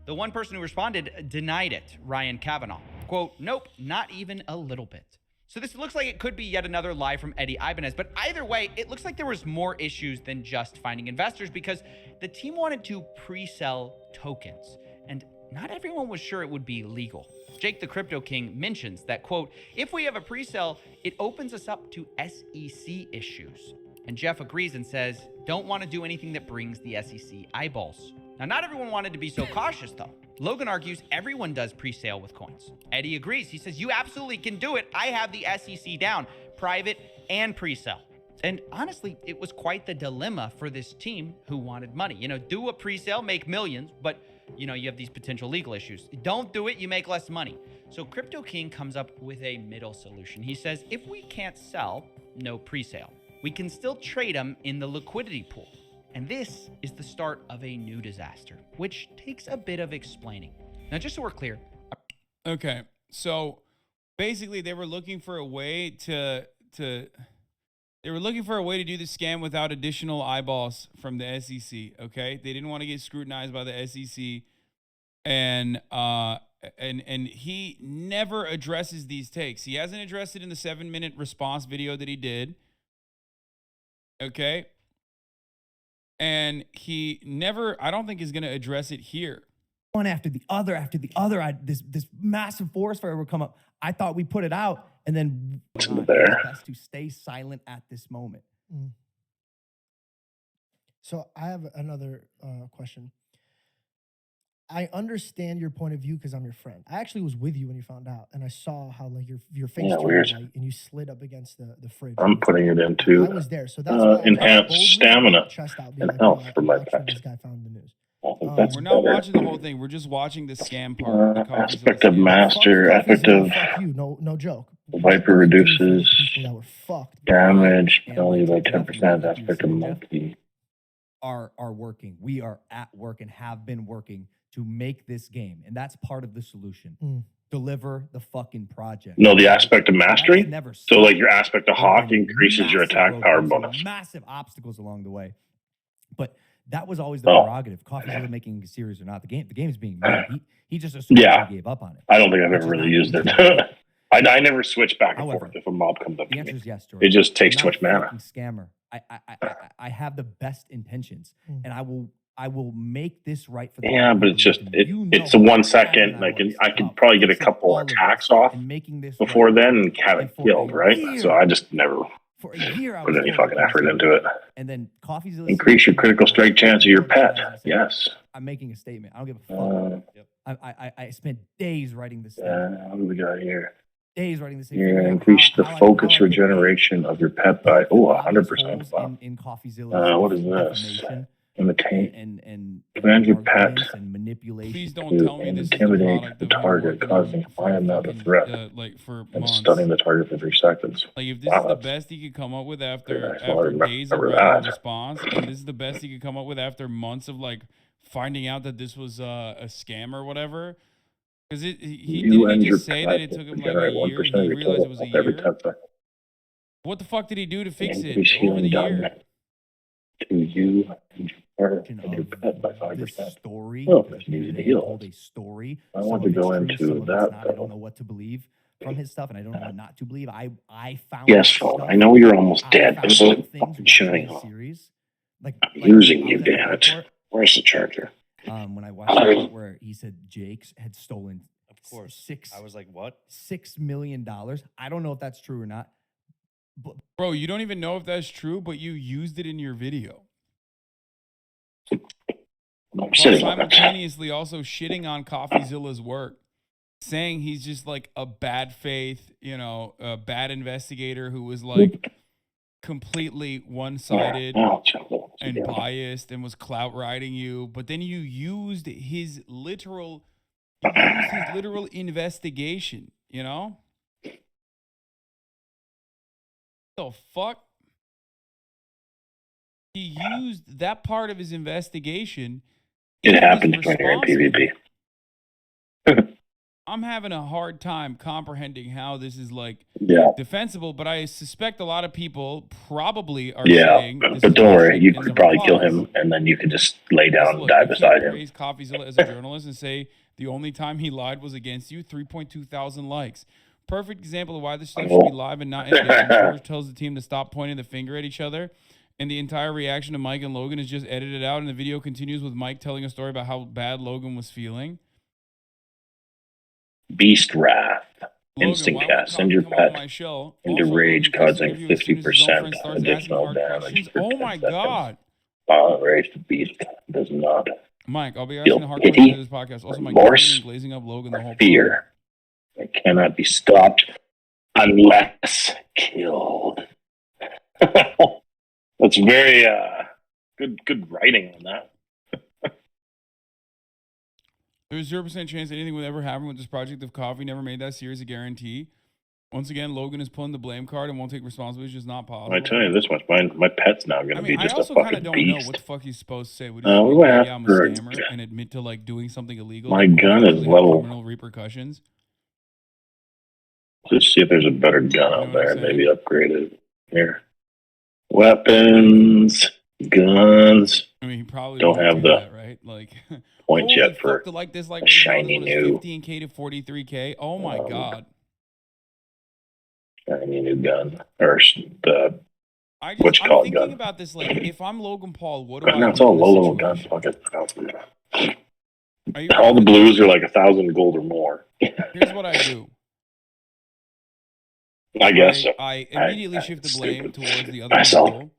the one person who responded denied it, Ryan Kavanaugh. Quote, nope, not even a little bit. So this looks like it could be yet another lie from Eddie Ibanez, but either way, it looks like there was more issues than just finding investors because the team wanted to pre-sell tokens, and not everyone was sure it would be legal. Jake the Crypto King mentions that, quote, if we have a pre-sale, it opens us up to SEC issues. And Jeff agrees and says, don't want to do anything that brings the SEC eyeballs. Now, not everyone wanted to be so cautious, though. Logan argues everyone does pre-sale with coins. Eddie agrees. He says, you absolutely can do it. I have the SEC down, private and pre-sale. And honestly, it was quite the dilemma for this team who wanted money. You know, do a pre-sale, make millions, but you know, you have these potential legal issues. Don't do it, you make less money. So Crypto King comes up with a middle solution. He says, if we can't sell, no pre-sale. We can still trade them in the liquidity pool. And this is the start of a new disaster, which takes a bit of explaining. Now, just so we're clear. Okay, so basically they were looking for a way to do the scam without additional eyeballs from the SEC. Okay, they didn't want to get scrutinized by the SEC, and he never addresses these takes. He hasn't addressed it in the 7-minute response video that he did. Okay, and he never, I don't think, is going to address it here. One after the other. This massive forest fire would come up. I thought we put it out, and then It's it's there. best to stay silent at this moment. So I have another question. I understand your point of view because I'm your friend. I actually was with you when you found out, and I saw how like your face Yeah, turned weird. white and you slid up against the fridge. I'm putting it I into was there, so that's why I enhanced boldly stamina put my chest out, being and like, health "Yo, for I'm my not sure pet. this guy found the news." I think that's We're not better. watching the whole thing. We're just watching the scam part. The Coffeezilla Aspect of scam. master, Fuck effective Coffeezilla, fuck you, no joke. Viper What did we do for the reduces people that were fucked? damage And penalty by what Jeff 10%. alluded to, Aspect of Jeff, monkey. are working. We are at work and have been working to make this game, and that's part of the solution. Deliver the fucking project. No, the aspect of That's mastery. never So, like stopped. your aspect of There have hawk been increases your massive attack power roadblocks and bonus. massive obstacles along the way, but that was always the Oh. prerogative. Coffeezilla making a series or not, the game is being made. He just assumed Yeah. he gave up on it. I don't think I've Which ever is really not used it. easy. I never switch back and However, forth if a mob comes up The to answer me. is yes, George. It just takes I'm too not much a mana. fucking scammer. I have the best intentions, and I will make this right for the Yeah, people but who it's just believe in me. You it's know a how 1 adamant second. I Like was I could about probably get a fixing couple all of attacks this off and making this before right. then and have And it for killed, a right? year- So I just never For a year, I put was any told fucking to effort do into it. And then Coffeezilla Increase your said- critical strike chance of your pet. Yes. I'm making a statement. I don't give a fuck. I spent days writing this thing. What do we got here? Days writing this thing. You're figuring gonna out increase how the I- focus how I could regeneration of your pet by 100%. Wow. in Coffeezilla's What is this? defamation Imitate. and Command your pet arguments and manipulation. Please don't tell me this is the intimidate product the that we were target, working causing on for high amount of fucking, threat like for and months. stunning the target for 3 seconds. Like if this Wow, is the that's best he could come up with pretty after nice. Well, I days of remember writing a that. response, and this is the best he could come up with after months of like finding out that this was a scam or whatever. Because he didn't he just say that it took him like a year and he realized it was a every year? 10 seconds. What the fuck did he do to fix it Increase over the healing year? done to you and your partner of and your pet by this 5%. story. Oh, because if you need maybe to they heal. told a story. I Some want of to it's go true, into some of it's that, not. I though. don't know what to believe from his stuff, and I don't know what not to believe. I found Yes, out phone. stuff. I know you're almost I dead. found This out isn't things fucking watching shutting the off. series. Like I'm using I you, was at the damn it. airport, Where's the charger? when I watched the part where he said Jake's had stolen Of course. six I was like, what? $6 million. I don't know if that's true or not. Bro, you don't even know if that's true, but you used it in your video. I'm While sitting on it. simultaneously also shitting on Coffeezilla's work. saying he's just like a bad faith, you know, a bad investigator who was like completely one-sided and biased and was clout riding you, but then you used his literal investigation, you know? The fuck? He used that part of his investigation. It happens when you're in PvP. I'm having a hard time comprehending how this is like defensible, but I suspect a lot of people probably are saying but don't worry, you could probably kill him and then you could just lay down and die beside him. Praise Coffeezilla as a journalist and say the only time he lied was against you. 3.2 thousand likes. Perfect example of why this stuff should be live and not edited. George tells the team to stop pointing the finger at each other, and the entire reaction to Mike and Logan is just edited out, and the video continues with Mike telling a story about how bad Logan was feeling. Beast Wrath. Instant cast. Send your pet into rage, causing 50% additional damage. Oh my god. Rage the beast does not. Mike, I'll be asking the hard questions in this podcast. Also, Mike, glazing up Logan the whole fear. It cannot be stopped unless killed. That's very good writing on that. There's 0% chance anything would ever happen with this project if Coffee never made that series a guarantee. Once again, Logan is pulling the blame card and won't take responsibility. It's just not possible. I tell you this much, my pet's now going to be just a fucking beast. I also kind of don't know what the fuck he's supposed to say. Would he I'm a scammer and admit to like doing something illegal? My gun is level. Criminal repercussions. Let's see if there's a better gun out there. Maybe upgrade it here. Weapons, guns. I mean, he probably don't have the that, right? Like points yet for like this, like shiny new 15K to 43K. Oh my god! Shiny new gun or the I'm thinking gun. About this. Like, if I'm Logan Paul, what do I? No, it's all low level guns. Fuck it. All the blues are like 1,000 gold or more. Here's what I do. I guess so. I immediately shift the blame towards the other people.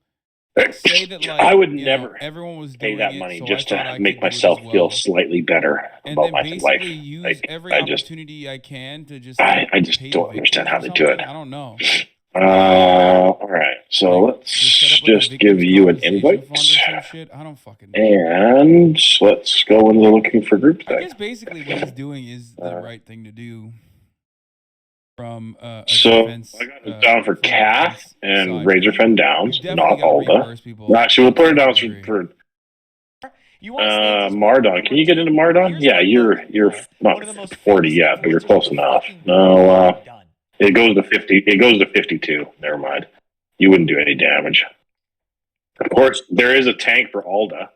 Say that, like, I would never everyone was pay doing that it, money so just to make myself feel slightly better about my life. Use every opportunity I can to just. I just don't understand how they do it. I don't know. All right, so let's just give you an invite. I don't fucking know. And let's go into looking for group thing. I guess basically what he's doing is the right thing to do. From so defense, I got it down for Cath and Razorfen Downs, not Alda. Actually, we'll put it down for Mardon. Can you get into Mardon? Yeah, you're not 40 yet, but you're close enough. No, it goes to 50. It goes to 52. Never mind. You wouldn't do any damage. Of course, there is a tank for Alda.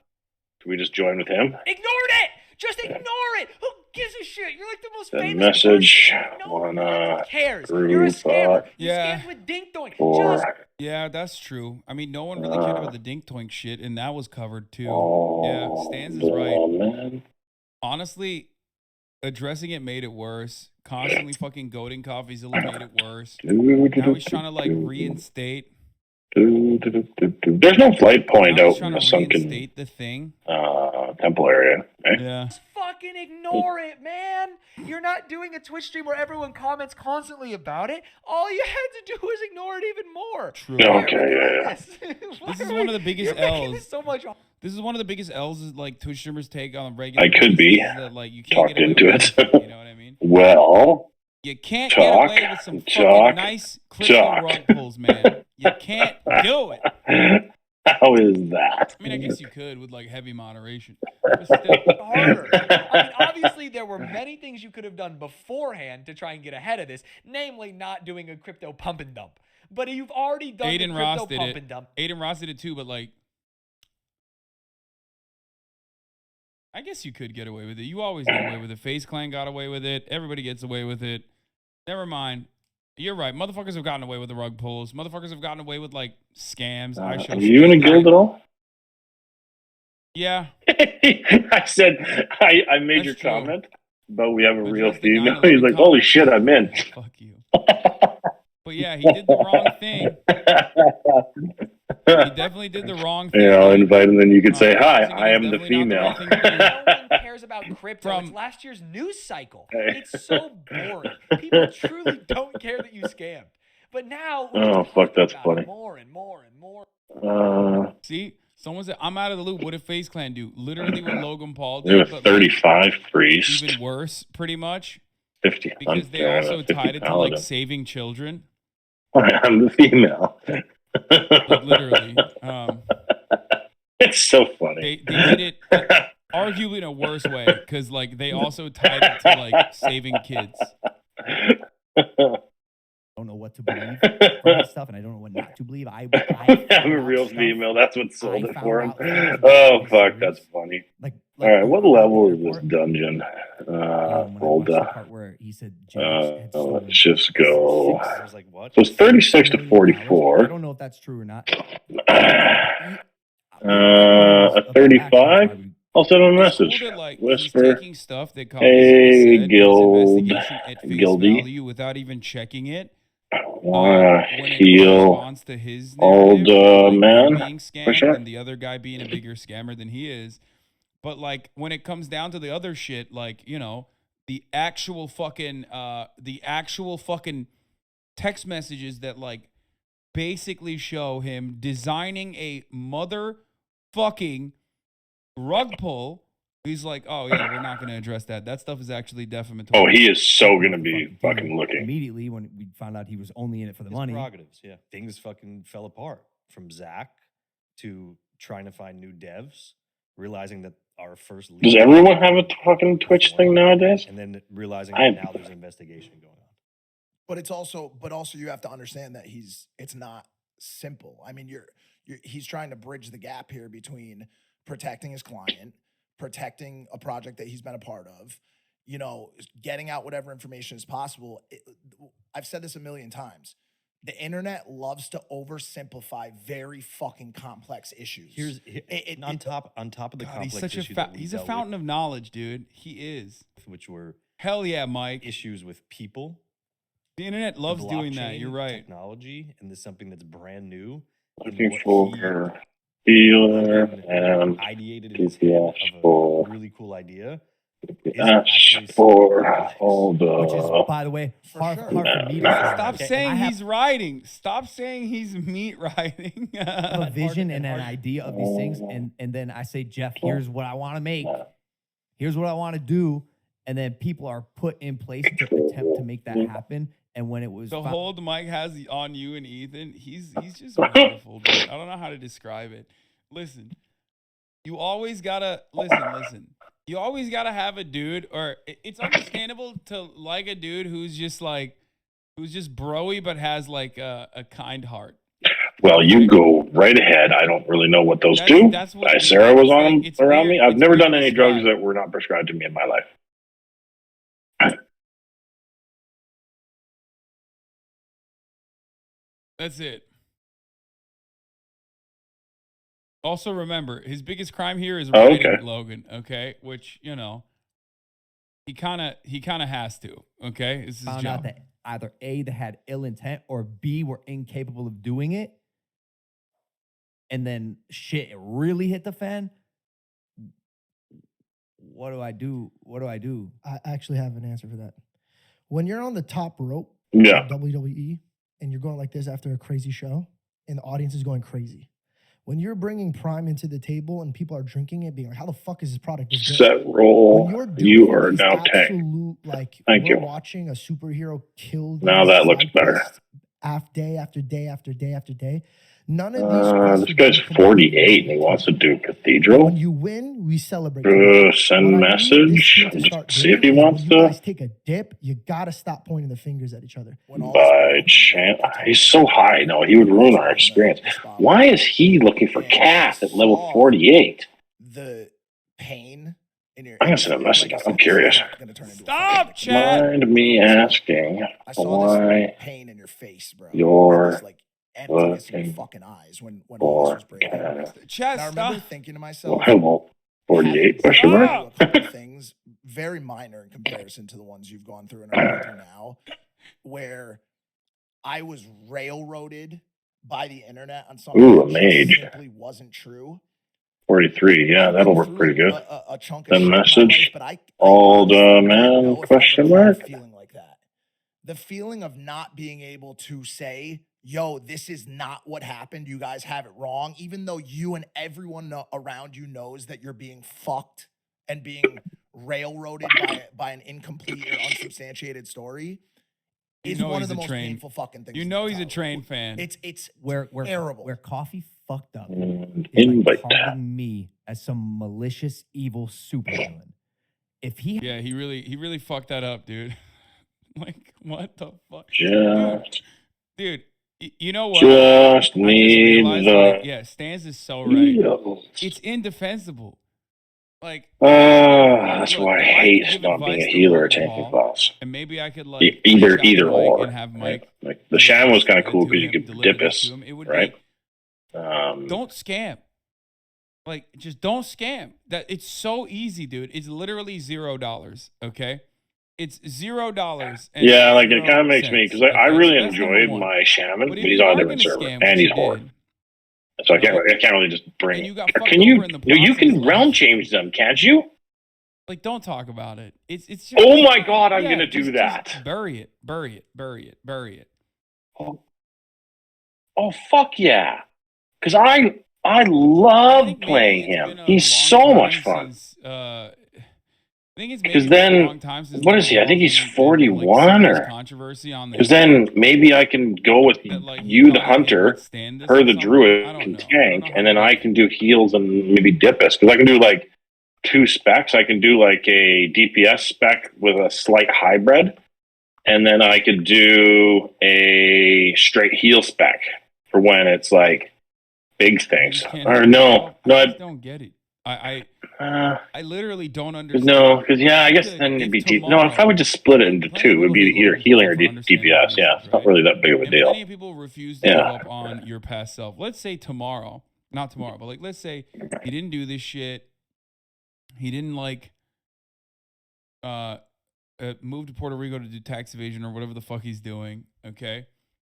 Should we just join with him? Ignored it. Just ignore it. Who gives a shit? You're like the most famous message person. No one cares. Group, you're a scammer. You yeah. scammed with Dink Doink. Yeah, that's true. I mean, no one really cared about the Dink Doink shit, and that was covered too. Yeah, Stans is right. Man. Honestly, addressing it made it worse. Constantly fucking goading Coffeezilla made it worse. Now he's trying to like reinstate. There's no flight point out in the sunken the thing. temple area. Right? Yeah. Just fucking ignore it, man. You're not doing a Twitch stream where everyone comments constantly about it. All you had to do was ignore it even more. True. Okay, yeah. This is one of the biggest L's. So much. This is one of the biggest L's is like Twitch streamers take on a regular. I could be that, like, you can't talked into it. You know what I mean? Well, you can't get away with some fucking nice crystal rug pulls, man. You can't do it. How is that? I mean, I guess you could with like heavy moderation. But still harder. I mean, obviously there were many things you could have done beforehand to try and get ahead of this, namely not doing a crypto pump and dump. But you've already done the crypto pump and dump. Aiden Ross did it too, but like, I guess you could get away with it. You always get away with it. FaZe Clan got away with it. Everybody gets away with it. Never mind. You're right. Motherfuckers have gotten away with the rug pulls. Motherfuckers have gotten away with like scams. Are you in a guild at all? Yeah. I said I made your comment, but we have a real female. He's like, holy shit, I'm in. Fuck you. But yeah, he did the wrong thing. He definitely did the wrong thing. Yeah, I'll invite him, then you could say, hi, I am the female. No one cares cares about crypto? It's From- last year's news cycle. It's so boring. People truly don't care that you scammed. But now we're Oh, just fuck, talking that's about funny. it more and more and more. See, someone said I'm out of the loop. What did FaZe Clan do? Literally what Logan Paul We have did, a but 35 priest, even worse, pretty much, 50 because they hunter, and also a 50 tied it to paladin. like saving children, I'm the female. like literally. It's so funny. They did it arguably in a worse way because like they also tied it to like saving kids. don't know what to believe from this stuff, and I don't know what not to believe. I have found a out real stuff. female. That's what sold I it found for him. out things Oh, very fuck. serious. That's funny. Like All right. dude, What about the level is this airport, dungeon? when I watched the part where he said James had stolen Let's just go. I was like, what? So it's 36 to $6 million. I 44. don't know if that's true or not. A 35? I'll send him a It's cool message. that like he's Whisper. taking stuff that Hey, Coffeezilla said in his guild. investigation at face Guildy. value without even checking it. Wanna When it heal corresponds to his old narrative, like him man? being For scammed sure. and the other guy being a bigger scammer than he is. But like when it comes down to the other shit, like, you know, the actual fucking text messages that like basically show him designing a motherfucking rug pull. He's like, oh yeah, we're not going to address that. That stuff is actually defamatory. Oh, he is so gonna What the be fuck fucking did looking. immediately when we found out he was only in it for the His money. prerogatives, yeah. Things fucking fell apart from Zach to trying to find new devs, realizing that our first lead Does everyone have a fucking Twitch thing nowadays? and then realizing I- that now there's an investigation going on. But it's also you have to understand that it's not simple. I mean, he's trying to bridge the gap here between protecting his client, protecting a project that he's been a part of, you know, getting out whatever information is possible. I've said this a million times. The internet loves to oversimplify very fucking complex issues. On top of the God, he's complex such issue that we he's a dealt fountain of knowledge, dude. He is. with, which were Hell yeah, Mike. issues with people. The internet the loves doing that. You're blockchain right. Technology, and this is something that's brand new. and Looking what for healer Logan and ideated in his DPS head of for a really cool idea. DPS for all Which is, the by the way, For hard, sure. hard for me to say. Stop Okay, saying I have he's riding. Stop saying he's meat riding. a vision and an idea of these things, and then I say, Jeff, here's what I want to make. Here's what I want to do, and then people are put in place to attempt to make that happen. And when it was The fi- hold Mike has on you and Ethan, he's just wonderful, dude. I don't know how to describe it. Listen, you always gotta listen. You always gotta have a dude, or it's understandable to like a dude who's just broy but has like a kind heart. Well, you go right ahead. I don't really know what those do. That's what Sarah was it's on like, it's around weird- me. I've it's never weird done to any drugs describe. that were not prescribed to me in my life. That's it. Also, remember his biggest crime here is Oh, writing okay. Logan. Okay, which you know he kind of has to. Okay, this is his found job. out that either A, they had ill intent, or B, were incapable of doing it, and then shit, it really hit the fan. What do I do? What do I do? I actually have an answer for that. When you're on the top rope Yeah. of WWE and you're going like this after a crazy show and the audience is going crazy, when you're bringing Prime into the table and people are drinking it, being like, how the fuck is this product this good? Set roll. When you're doing You are these now tank. absolute, like, Thank we're you. watching a superhero kill Now these that looks side better. quests day after day after day after day. None of these quests This are guy's being completed 48 and he on wants to time. do When Cathedral. you win, we celebrate. together. Send What I need this message. team to start See if doing he is wants when you guys to. take a dip, you gotta stop pointing the fingers at each other. When all By this chance. broke, He's so high. No, he would ruin our experience. Why is he looking for And Cath at saw level 48? the pain in your. I'm gonna send a message. Like I I'm said, this is curious. not gonna turn into a Stop, fucking Chad. Mind me asking I saw why this pain in your face, bro. you're This, like emptiness in your looking fucking eyes when all this for was breaking. Cath Chad, And I remember stop. thinking to myself, level 48? Question mark. Stop. a couple things very minor in comparison to the ones you've gone through and are going through now, where I was railroaded by the internet on something Ooh, a that mage. just simply wasn't true. 43. Yeah, that'll work pretty good. A chunk of Then shit in my message, life, but I old honestly don't man, know if I've question ever had a mark? feeling like that. The feeling of not being able to say, yo, this is not what happened. You guys have it wrong, even though you and everyone around you knows that you're being fucked and being railroaded by an incomplete or unsubstantiated story. You Is know one he's of the a most train. painful fucking things. You in know he's a totality. train fan. It's Where terrible. Where Coffee fucked up is Invite. like targeting me as some malicious, evil supervillain. If he Yeah, he really fucked that up, dude. Like, what the fuck? Just, Dude, you know what? just I just need realized, the like, yeah, Stans is so right. heels. It's indefensible. Like, That's look, why I if I hate could give not being a advice to healer or Logan taking Paul, class. and maybe I could like Either reach out to Mike or. and have Right? Mike, Like the Shan was kind of cool to because you him, could deliver dip this us, to him. It would right? be don't scam. Like, just don't scam. That it's so easy, dude. It's literally $0. Okay, it's $0. And Yeah, like it 0 kind of makes me cents, because I okay? really So that's number enjoyed one. my shaman, But but if he's you on a are different gonna server scam, and what he's you hard. did, So I can't right? really just bring And it. you got fucked Can you? over in the No, you process, can like- realm change them, can't you? Like, don't talk about it. It's just, Oh my God, I'm gonna do just that. bury it. Oh fuck yeah! Because I I love think maybe playing it's him. been a He's long so much time fun. since, I think it's maybe Because been a then, long time since what is he? I Logan think Paul's he's been in, 41 serious or. controversy on Because this. then maybe I can go with That, like, he you, the thought he could hunter, withstand this her, or the something. druid, I don't can know. I don't tank, know how and to then I make can do heals and maybe dip us. Because I can do like 2 specs. I can do like a DPS spec with a slight hybrid, and then I could do a straight heal spec for when it's like big You things. just can't Or help no, yourself. no, I just don't get it. I literally don't understand. no, because yeah, I You guess could- then if it'd be no. If I tomorrow- would just split it like, into plenty of 2, it would people hate be either Logan healing Paul or for understandable DPS. Yeah, reasons, it's not right? really that big of a And deal. plenty of people refuse to Yeah. give up on your past self. Let's say tomorrow, not tomorrow, but like let's say he didn't do this shit. He didn't like move to Puerto Rico to do tax evasion or whatever the fuck he's doing. Okay,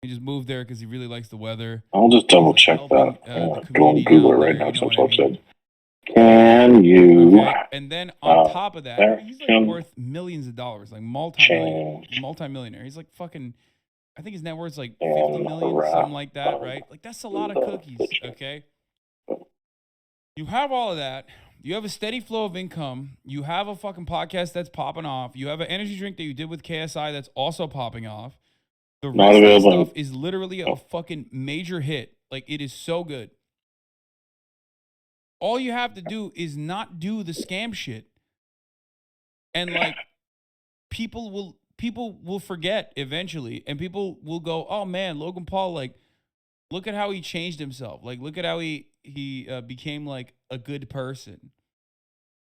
he just moved there because he really likes the weather. I'll just double He's, like, check that. helping, the Go on community Google down it right there, now. you know So what I mean? said, can you Okay, and then on top of that, I mean, he's like can worth millions of dollars, like change multi-millionaire. He's like fucking. I think his net worth's like and 50 million, wrap something like that, of right? Like that's a lot of the cookies. picture? Okay, you have all of that. You have a steady flow of income. You have a fucking podcast that's popping off. You have an energy drink that you did with KSI that's also popping off. The Not rest of the available. stuff is literally a fucking major hit. Like it is so good. All you have to do is not do the scam shit. And like people will forget eventually and people will go, "Oh man, Logan Paul, like look at how he changed himself. Like look at how he became like a good person."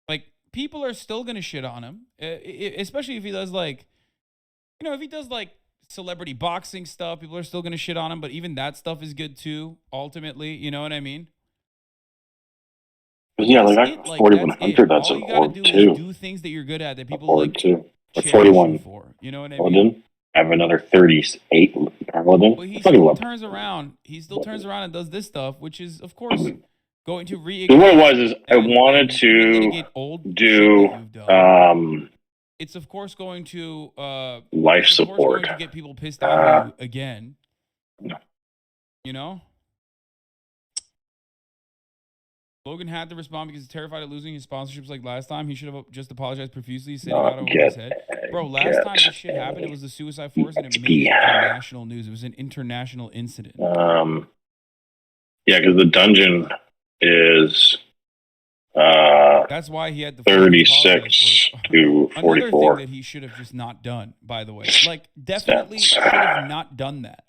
Like people are still going to shit on him, especially if he does like if he does like celebrity boxing stuff, people are still going to shit on him, but even that stuff is good too ultimately, you know what I mean? Yeah, like That's I it. Like, 4100. That's all an you gotta orb do too. is do things that you're good at that people Orb like too. Or cherish 41 you for. You know what I mean? Paladin. I have another 38 Paladin. But he I fucking still love turns around. He still turns around and does this stuff, which is of course going to Because what it was is I wanted to relitigate old shit do that you've done. It's of course going to life it's of course support. going to get people pissed off at you again. No. You know? Logan had to respond because he's terrified of losing his sponsorships like last time. He should have just apologized profusely, said he got over his head. Bro, last time this shit happened, it was the Suicide Force, and it made it to national news. It was an international incident. Yeah, because the dungeon is That's why he had to 36 to Another 44. thing that he should have just not done, by the way. Like, definitely should have not done that.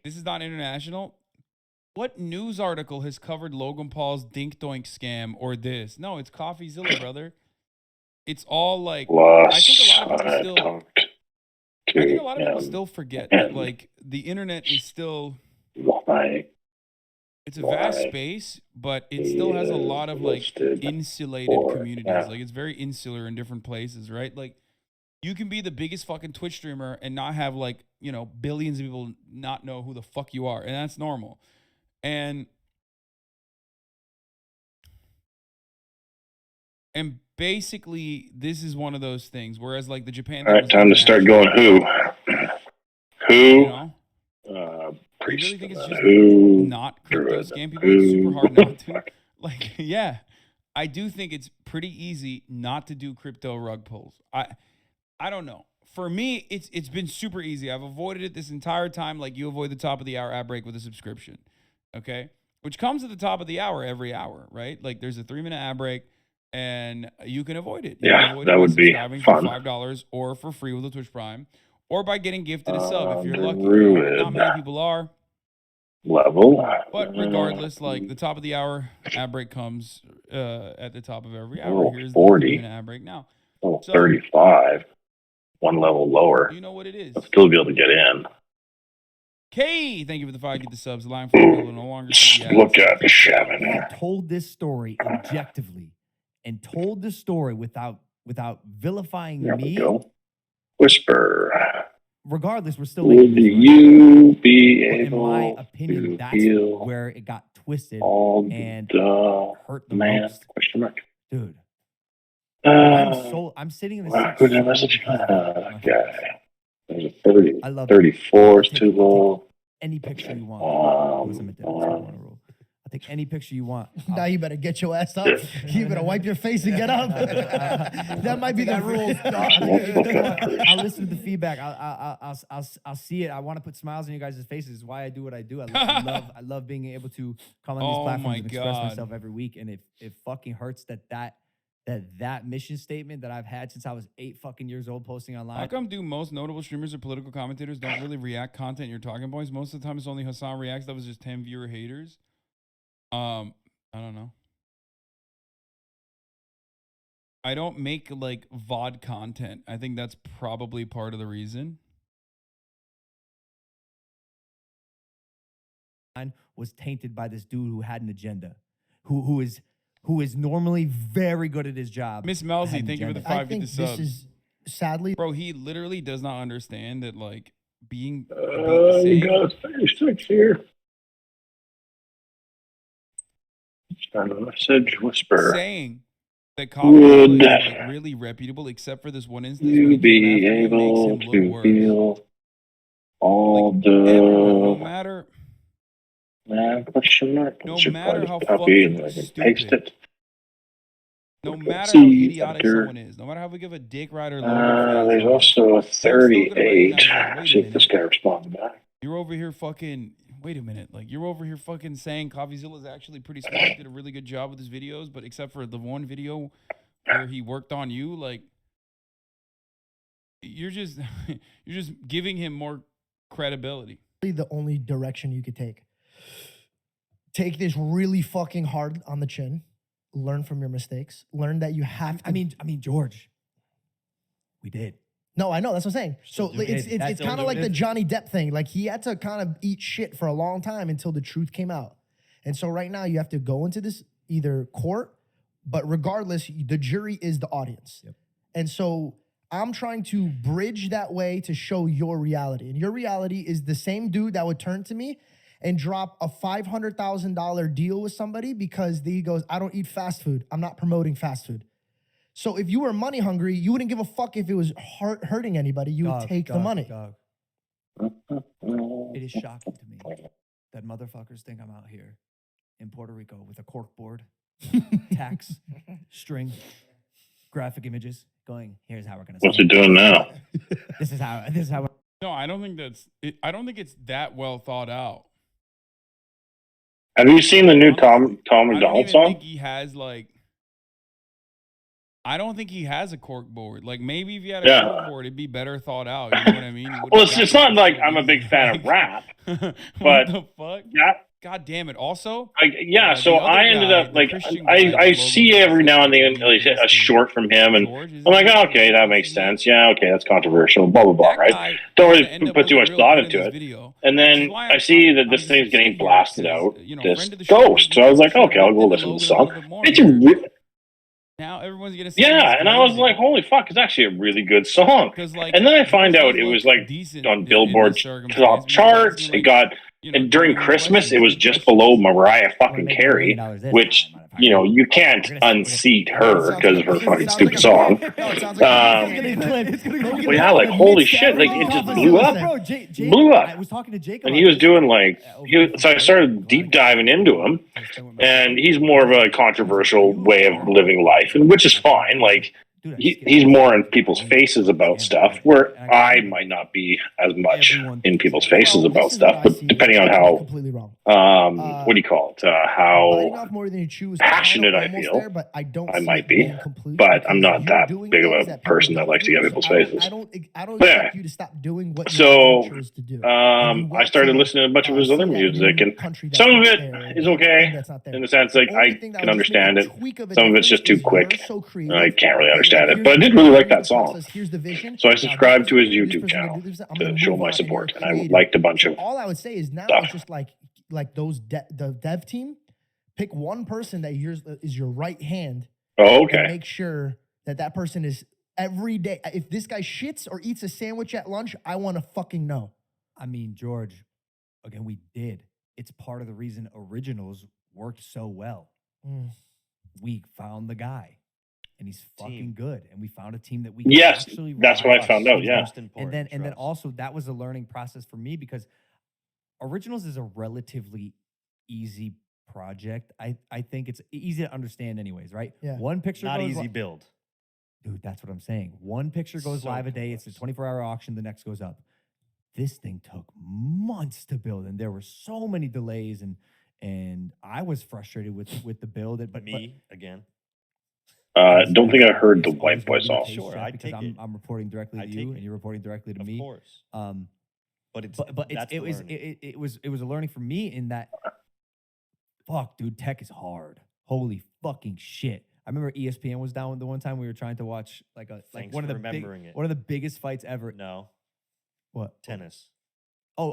This is not international. What news article has covered Logan Paul's dink doink scam or this? No, it's Coffeezilla, brother. It's all like Plus, I think a lot of people still talked to I think a lot of people him still forget that and like the internet is still why it's a vast why space, but it still has a lot of like listed insulated for communities. that. Like it's very insular in different places, right? Like you can be the biggest fucking Twitch streamer and not have like, billions of people not know who the fuck you are, and that's normal. And And basically, this is one of those things. Whereas, like the Japan, All thing right, was time to start going. international, Who? You know, you Priest. really think it's just Who? not crypto Druid. scam people? It's super Who? hard not to. Like, yeah, I do think it's pretty easy not to do crypto rug pulls. I don't know. For me, it's been super easy. I've avoided it this entire time, like you avoid the top of the hour ad break with a subscription, okay? Which comes at the top of the hour every hour, right? Like there's a 3-minute ad break, and you can avoid it. You Yeah, can avoid that it by would be subscribing fun. for $5 or for free with a Twitch Prime, or by getting gifted a sub if you're lucky. Druid. Not many people are. Level. But regardless, like the top of the hour ad break comes at the top of every hour. Oh, Here's 40. the 3-minute ad break now. Oh, So- 35. One level lower. You know what it is. I'll still be able to get in. K, thank you for the 5. Get the subs. Line for people who no longer see the ads. Look at the shaman. I told this story objectively and told the story without vilifying There we me. go. Whisper. Regardless, we're still Would making this money. you be But in able my opinion, to that's heal where it got twisted all and the hurt the man? most. Question mark. Dude, Uh, I'm sitting in the why seat. would I so message because of my guy? friends. There's a 30. I love 34 is I'll take- too low. any picture you want. Listen, Mateo, that's what I wanna roll. I'll take any picture you want. Now you better get your ass up. You better wipe your face and get up. That might be the rule. I'll listen to the feedback. I'll see it. I want to put smiles on you guys' faces. It's why I do what I do. I love being able to come on these Oh platforms my and express God. myself every week. And it fucking hurts that mission statement that I've had since I was 8 fucking years old posting How online. come do most notable streamers or political commentators don't really react content your talking points? Most of the time it's only Hasan reacts. That was just 10 viewer haters. I don't know. I don't make like VOD content. I think that's probably part of the reason. Was tainted by this dude who had an agenda, who is normally very good at his job. Miss had Melzy, an thank you for the agenda. 5. I Get think the this subs. is sadly. Bro, he literally does not understand that like being You saying, got 36 here. Start a message. Whisper. saying that Coffeezilla Would is like really reputable, except for this one instance when You he came be after me, makes able him look to worse. heal all Like, everyone, no the matter question mark? no Should matter probably how just copy and fucking I can paste stupid, it. no Okay, matter how see, idiotic enter. someone is, no matter how big of a dick rider Logan fan There's is, also a still gonna 38. recognize, like, wait a See if this minute. guy responds back. you're over here fucking. Wait a minute, like you're over here fucking saying Coffeezilla is actually pretty smart, did a really good job with his videos, but except for the one video where he worked on you, like you're just you're just giving him more credibility. The only direction you could take. Take this really fucking hard on the chin. Learn from your mistakes. Learn that you have to. I mean, George, we did. No, I know. That's what I'm saying. So You like, did. it's That's kind all of like it the is. Johnny Depp thing. Like he had to kind of eat shit for a long time until the truth came out. And so right now you have to go into this either court, but regardless, the jury is the audience. Yep. And so I'm trying to bridge that way to show your reality. And your reality is the same dude that would turn to me and drop a $500,000 deal with somebody because he goes, I don't eat fast food. I'm not promoting fast food. So if you were money hungry, you wouldn't give a fuck if it was hurting anybody. You would Dog, take the dog, money. dog. It is shocking to me that motherfuckers think I'm out here in Puerto Rico with a cork board, tax, string, graphic images, going, here's how we're gonna What's sell it doing now? This is how No, I don't think that's it. I don't think it's that well thought out. Have you seen the new Honestly, Tom I don't McDonald even song? think he has like. I don't think he has a cork board. Like maybe if you had a Yeah. cork board, it'd be better thought out. You know what I mean? Well, it's not like I'm a big fan of rap. What but- the fuck? Yeah, God damn it! Also, yeah. the So other I ended guy, up the like Christian guy, I Logan, see every now and then like, a short from him, and George, is I'm like, his oh, name? okay, that What's maked his name? sense. Yeah, okay, that's controversial. Blah blah blah. That Right? guy Don't is gonna end really up put too looking much real thought good in into this it. video. And Which is then why I see that I'm this just thing's getting sitting here blasted 'cause, out. you know, This friend of the show, ghost. So I was like, should've okay, I'll go looked listen to the into song. Logan a little bit more It's a here. Now everyone's gonna say yeah, it's and I was crazy. like, holy fuck, it's actually a really good song. Because like, And then I yours find out does it look was like decent on in Billboard this top circumstance, but it doesn't charts. seem It like got and during Christmas, it was just below Mariah fucking Carey, which, you know, you can't unseat her because of her fucking stupid song. But yeah, like, holy shit, like, it just blew up. Blew up. I was talking to Jake, And he was doing like, so I started deep diving into him, and he's more of a controversial way of living life, and which is fine. Like, he's more in people's faces about stuff, where I might not be as much in people's faces about stuff, but depending on how, completely wrong. what do you call it? Biting How off more than you chew is passionate I kinda almost feel. there, but I don't I see might it be, being complete but I'm because not you're that doing big of things a that people person that don't likes to do, get so people's I don't- faces. I don't But expect yeah. you to stop doing what So, your nature is to do. And you I want started to, listening to a bunch of his see other that music, new and country that's some of not it there, is that okay, that's not there. in the sense The like only I thing that can would just make understand a it. tweak of a Some of it's difference just too is quick. you're so I creative can't really that you're understand like, it, but I here's did the really like vision, that the song. process, here's the vision. So I Now subscribed this to his person this YouTube person channel do this, I'm to gonna show move my on, and you're support, and I creative. liked a bunch So of all I would say is now stuff. it's just like those the dev team, pick one person that is your right hand Oh, and okay. make sure that that person is every day. If this guy shits or eats a sandwich at lunch, I want to fucking know. I mean, George, again, we did. It's part of the reason originals worked so well. Mm. We found the guy, and he's fucking Team. good. And we found a team that we can Yes, actually that's what I rely found on. out. Yeah. Most important. And then trust. also that was a learning process for me because originals is a relatively easy project. I think it's easy to understand anyways, right? Yeah. One picture Not goes easy build. Dude, that's what I'm saying. One picture goes So live a day. It's a complex. 24-hour auction. The next goes up. This thing took months to build, and there were so many delays, and I was frustrated with the build. But Me again. Don't think I as heard the is white always boy gonna be the song. case, Sure, Jeff, I'd because take it. I'm reporting directly to I'd you, take and it. you're reporting directly to Of me. course. But it's But that's it the was learning. it was a learning for me in that. Fuck, dude, tech is hard. Holy fucking shit! I remember ESPN was down the one time we were trying to watch Thanks one of for the remembering it. one of the biggest fights ever. No, What? tennis. The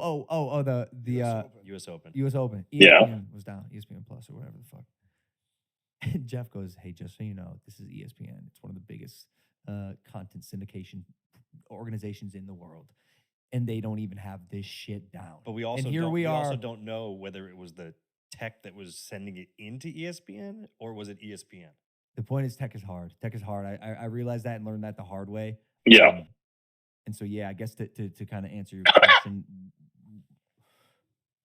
US Open. US Open. Yeah. ESPN was down. ESPN Plus or whatever the fuck. And Jeff goes, "Hey, just so you know, this is ESPN. It's one of the biggest content syndication organizations in the world, and they don't even have this shit down." But we also here don't, we also are. don't know whether it was the tech that was sending it into ESPN or was it ESPN. The point is, tech is hard. Tech is hard. I realized that and learned that the hard way. Yeah. And so, yeah, I guess to kind of answer your question,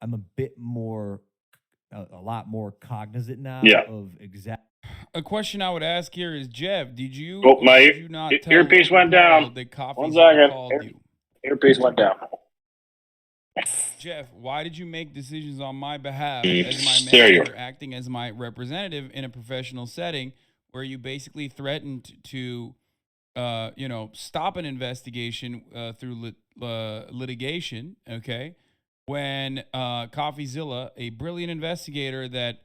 I'm a bit more, a lot more cognizant now Yeah. of exact. A question I would ask here is, Jeff, did you Oh, or my did you not tell earpiece Logan went down. Paul that One Coffeezilla second. called you? Earpiece went down. Jeff, why did you make decisions on my behalf as my There you manager, acting as my representative in a professional setting where you basically threatened to, stop an investigation through litigation, okay? When Coffeezilla, a brilliant investigator that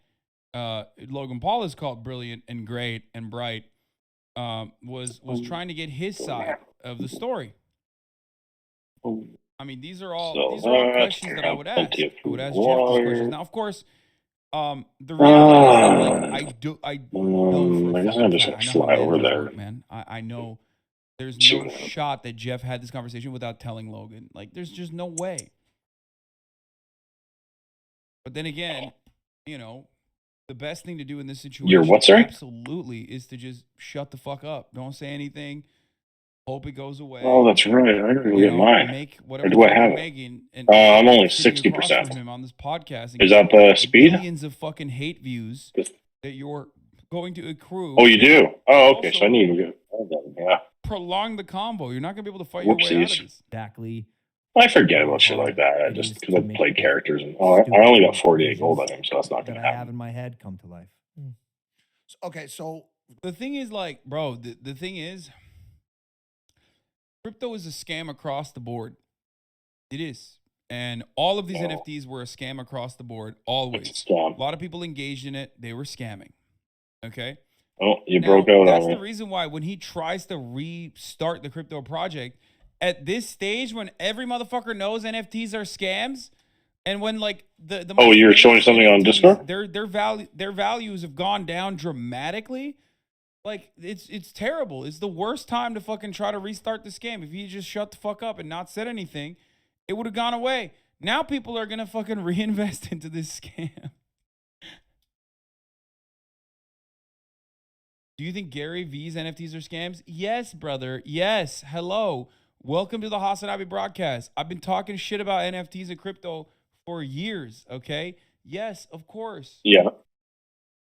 Logan Paul has called brilliant and great and bright, was trying to get his side of the story. I mean, these are all questions that I would ask. I would ask Jeff these questions. Now, of course, the reality is that, like, I know for a I guess fucking I'm just fact, gonna I know how fly over managers there. work, man. I know there's Shoot. no shot that Jeff had this conversation without telling Logan. Like, there's just no way. But then again, the best thing to do in this situation what, sorry? absolutely is to just shut the fuck up. Don't say anything. Hope it goes away. Oh, that's right. I gotta go get mine. Make whatever do I you're have it? making. And I'm only sitting across 60%. from him on this podcast. And Is get that the speed? millions of fucking hate views that you're going to accrue. Oh, you do? Oh, okay. Also- So I need to go. Yeah. Prolong the combo. You're not going to be able to fight your way out of Whoopsies. this. Exactly. I forget about shit like that. I just because I play characters and I only got 48 gold on him, so that's not that gonna I have happen. in my head come to life. Okay, so The thing is, like, bro, the thing is, crypto is a scam across the board. It is. And all of these NFTs were a scam across the board, always. It's a scam. A lot of people engaged in it. They were scamming. Okay? Oh, you Now, broke out that's on the me. reason why when he tries to restart the crypto project, at this stage when every motherfucker knows NFTs are scams, and when like the Oh, most you're showing famous something on NFTs, Discord? their values have gone down dramatically. Like it's terrible. It's the worst time to fucking try to restart the scam. If he just shut the fuck up and not said anything, it would have gone away. Now people are gonna fucking reinvest into this scam. Do you think Gary V's NFTs are scams? Yes, brother. Yes. Hello. Welcome to the Hasan Abi broadcast. I've been talking shit about NFTs and crypto for years. Okay. Yes, of course. Yeah.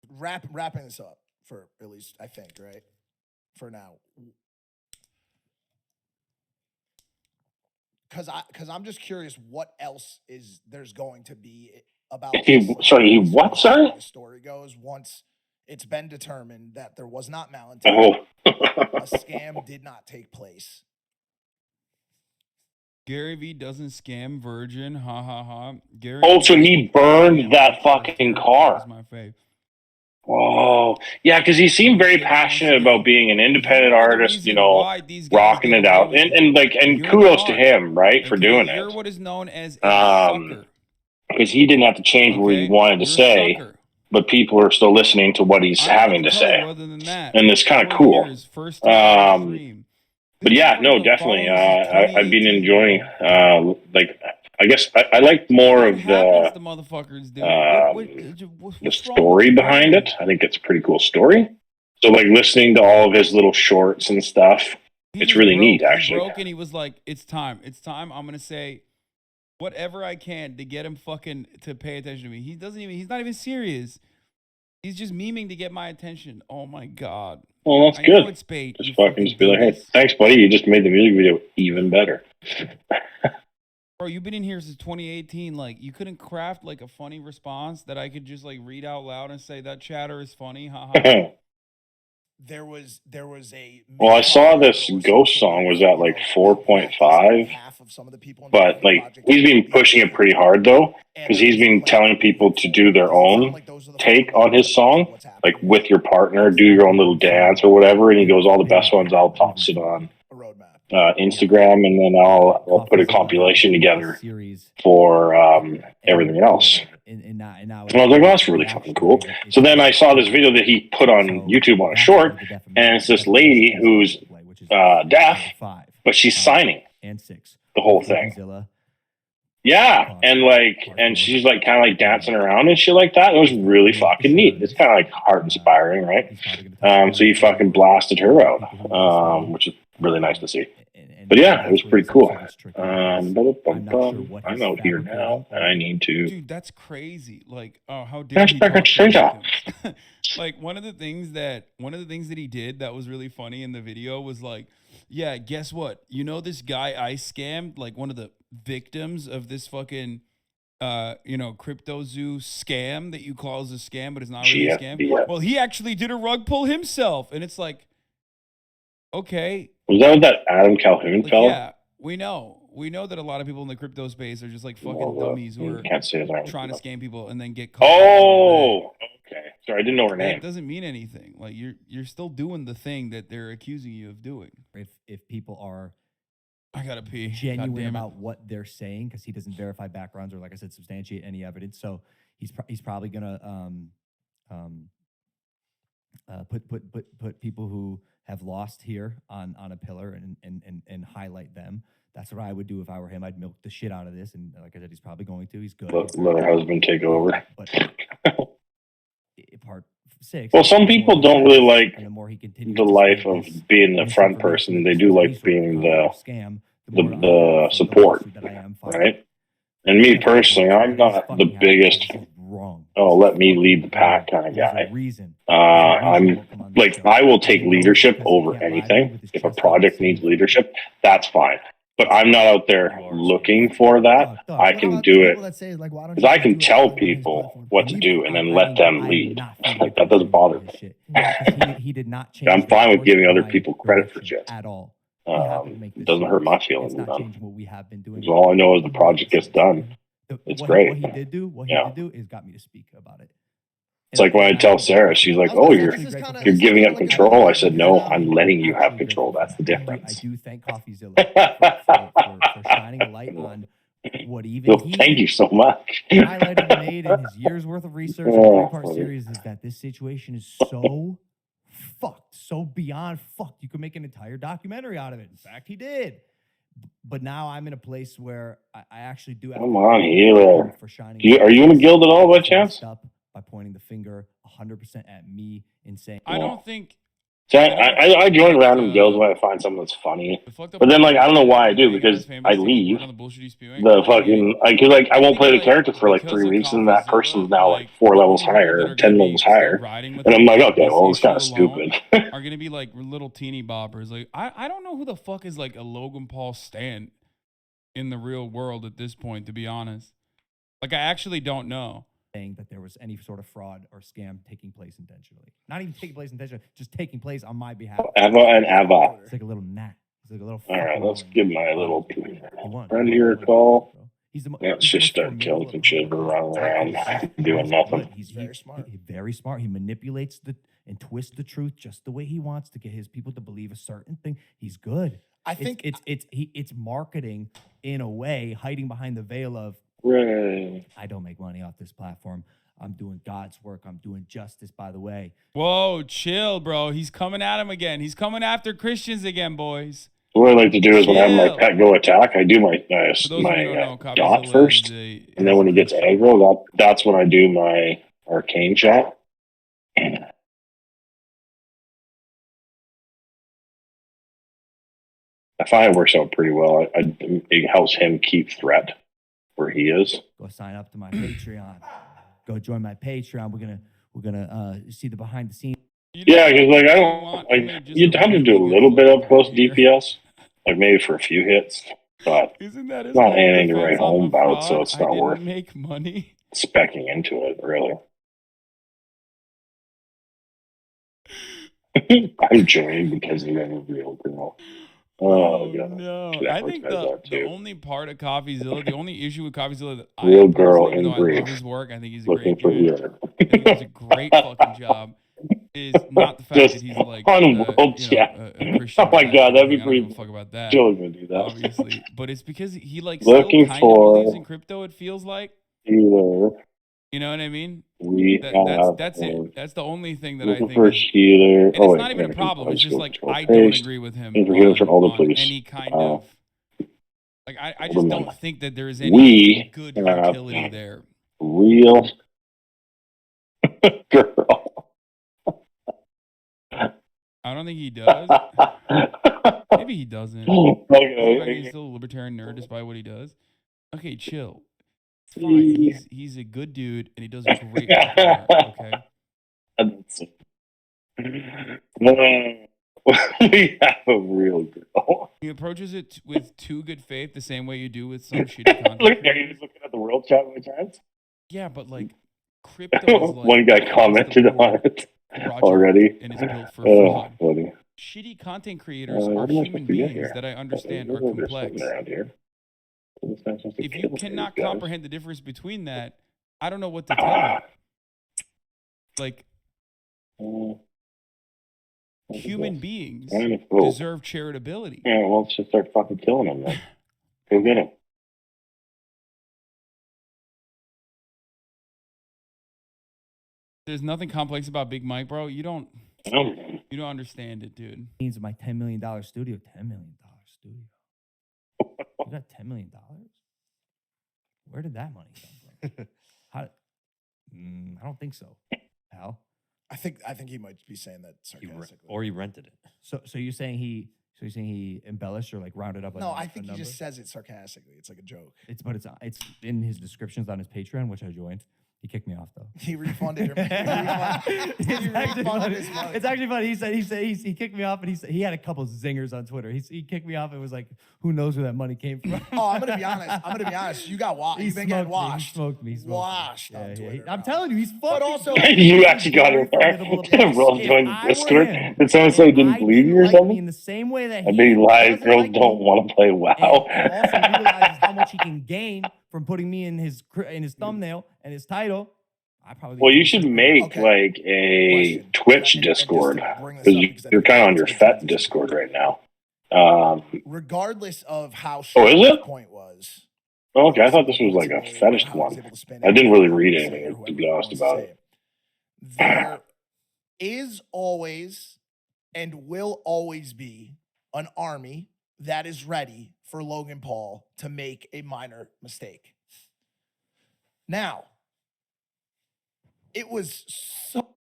Wrapping this up for at least, I think, right? For now. Because I'm just curious what else is there's going to be about What, sorry? The story goes once it's been determined that there was not malintent, Oh. a scam did not take place. Gary V doesn't scam Virgin. Ha ha ha. Gary So he burned that fucking car. That's my fave. Oh, yeah, because he seemed very passionate about being an independent artist, rocking it out, and kudos to him, right, for doing You're it. what is known as a sucker. Because he didn't have to change what he wanted to say, but people are still listening to what he's having to say, and it's kind of cool. But yeah, no, definitely. I've been enjoying, I guess I like more of the story behind it. I think it's a pretty cool story. So, like, listening to all of his little shorts and stuff, it's really neat, actually. He broke and he was like, it's time. I'm going to say whatever I can to get him fucking to pay attention to me. He's not even serious. He's just memeing to get my attention. Oh my God. Well, that's good. It's bait. Just fucking be like, hey, thanks, buddy. You just made the music video even better. Bro, you've been in here since 2018. Like, you couldn't craft like a funny response that I could just like read out loud and say that chatter is funny. Haha. There was a. Well, I saw this Ghost song was at like 4.5, but like he's been pushing it pretty hard though, because he's been telling people to do their own take on his song, like with your partner, do your own little dance or whatever. And he goes, all the best ones I'll toss it on Instagram, and then I'll put a compilation together for everything else. And I was like, well, that's really fucking cool. So then I saw this video that he put on YouTube on a short, and it's this lady who's deaf, but she's signing the whole thing. Yeah, and she's like kind of like dancing around and shit like that. It was really fucking neat. It's kind of like heart inspiring, right? So he fucking blasted her out, which is really nice to see. But yeah, it was pretty cool. I'm out here now, and I need to. Dude, that's crazy. Like, oh, how did he like one of the things that he did that was really funny in the video was like, yeah, guess what? You know this guy I scammed, like one of the victims of this fucking crypto zoo scam that you call as a scam, but it's not really a scam. Yeah. Well, he actually did a rug pull himself, and it's like, okay. Was that with that Adam Calhoun fella? Yeah, we know that a lot of people in the crypto space are just like fucking dummies who are trying to scam people and then get caught. Oh, okay. Sorry, I didn't know her name. It doesn't mean anything. Like you're still doing the thing that they're accusing you of doing. If people are, I gotta pee. Genuine about what they're saying, because he doesn't verify backgrounds or, like I said, substantiate any evidence. So he's probably gonna put people who have lost here on a pillar and highlight them. That's what I would do if I were him. I'd milk the shit out of this, and like I said, he's probably going to. He's good. Let her husband take over. But part 6. Well, some people don't really like the life of being the front person. They do like being the support, right? And me personally, I'm not the biggest. Oh, let me lead the pack kind of guy. I'm like, I will take leadership over anything. If a project needs leadership, that's fine. But I'm not out there looking for that. I can do it because I can tell people what to do and then let them lead. Like, that doesn't bother me. I'm fine with giving other people credit for shit. It doesn't hurt my feelings. So all I know is the project gets done. It's great. What he did do is got me to speak about it. It's like when I tell Sarah, she's like, "Oh, you're giving up control." I said, "No, I'm letting you have control. That's the difference." I do thank Coffeezilla for shining a light on what even thank you so much. highlighted and made in his year's worth of research and 3-part series is that this situation is so fucked, so beyond fucked. You could make an entire documentary out of it. In fact, he did. But now I'm in a place where I actually do have Come to on, credit healer. him for shining. Are you in a guild at all by He's chance? messed up by pointing the finger 100% at me and saying, I don't think. So I think I join it's, random guilds when I find something that's funny. the fucked up But then, part like, I don't know is why I that do, being because as famous I takes the leave word on the bullshit he's spewing. the I get it. fucking, because, like, I I won't think, play the like, character for, like, because 3 of weeks, and that Coffeezilla, person's now, like, like, 4 the levels only people higher, that are 10 gonna levels be still higher. riding with And I'm him like, okay, this well, it's kind of issue alone stupid. are gonna be like little teeny boppers. Like I don't know who the fuck is like a Logan Paul stan in the real world at this point, to be honest. Like I actually don't know. saying that there was any sort of fraud or scam taking place intentionally. Not even taking place intentionally, just taking place on my behalf. Ava and Ava. It's like a little gnat. It's like a little. All right, fucking let's worm. give my little He won. friend He here a won, call. bro. He's the Let's he's the just most start killing formidable some shit opponent. running around, doing He's nothing. good. He's very smart. Very smart. He manipulates and twists the truth just the way he wants to get his people to believe a certain thing. He's good. I think It's marketing in a way, hiding behind the veil of Right. I don't make money off this platform. I'm doing God's work. I'm doing justice, by the way. Whoa, chill, bro. He's coming at him again. He's coming after Christians again, boys. What I like to do is when I have my Chill. pet go attack, I do my For those of you who don't know, dot Coffeezilla first, is a and then when he gets Christian. aggro, that's when I do my arcane shot. I find it works out pretty well. It helps him keep threat where he is. Go sign up to my Patreon. Go join my Patreon. We're gonna see the behind the scenes. You know Yeah, what? because like I You don't, want like me just you'd a have to do a really little good bit up fucking close point here. DPS, like maybe for a few hits, but Isn't that his not whole anything to defense write on home the about, so fraud? it's I not didn't worth make money. specking into it. Really, I'm joining because you're a real girl. Oh god, no! should I advertise think that the too. only part of Coffeezilla, the only issue with Coffeezilla that I Real have girl personally, even in though I love brief, his work, I think he's a looking great for dude. healer. I think he does a great fucking job. Is not the fact Just that he's like, on world chat. a Christian. Oh my or that god, or that'd be anything. I don't give a pretty. fuck about that, Chilling to do that. obviously. But it's because he like Looking still kind of believes in for crypto. It feels like, healer. you know what I mean? We That's it. That's the only thing that I looking think for is, healer. and Oh it's wait, not even a management problem. It's device, just go like control I don't paste. agree with him And for healer from all the on police. any kind of like I just Women. don't think that there is any We good have utility there. real girl. I don't think he does. Maybe he doesn't. The fact that he's Okay. still a libertarian nerd despite what he does. Okay, chill. It's fine. He's a good dude and he does great fucking work. Okay. We have a real girl. He approaches it with too good faith, the same way you do with some shitty content. Look, are you creators. just looking at the world chat by chance? Yeah, but like crypto is like One guy across the commented on board it fraudulent already. and is built for Oh, fraud. funny. Shitty content creators are What am I human supposed to get beings here? that I understand There's are no complex. something around here. This guy's supposed to If you kill these cannot guys. comprehend the difference between that, I don't know what to tell you. Like, human beings deserve charitability. Yeah, well, let's just start fucking killing him then. Go get him. There's nothing complex about Big Mike, bro. You don't understand it, dude. Means my $10 million studio. $10 million studio. You got $10 million? Where did that money come from? How? I don't think so, Al. I think he might be saying that sarcastically. Or he rented it. So you're saying he embellished or like rounded up? No, I I think he just says it sarcastically. It's like a joke. It's in his descriptions on his Patreon, which I joined. He kicked me off though. He refunded him. He refunded his money. It's actually funny. He kicked me off, and he had a couple zingers on Twitter. He kicked me off and was like, "Who knows where that money came from?" Oh, I'm gonna be honest. You got washed. You've been getting washed. He smoked me. Washed on Twitter. I'm telling you, he's fucking. But also, You actually got him there. Bro, joined the Discord. Did someone say he didn't believe you or something? In the same way that I bet live girls don't want to play WoW. And also realizes how much he can gain from putting me in his thumbnail and his title. Well, you should make like a Twitch Discord because you're kind of on your FET Discord right now. Regardless of how is short it? the point was. Oh, okay, I thought this was like a fetish one. I didn't really read anything, to be honest about it. There is always and will always be an army that is ready for Logan Paul to make a minor mistake. Now, it was so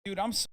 Dude, I'm so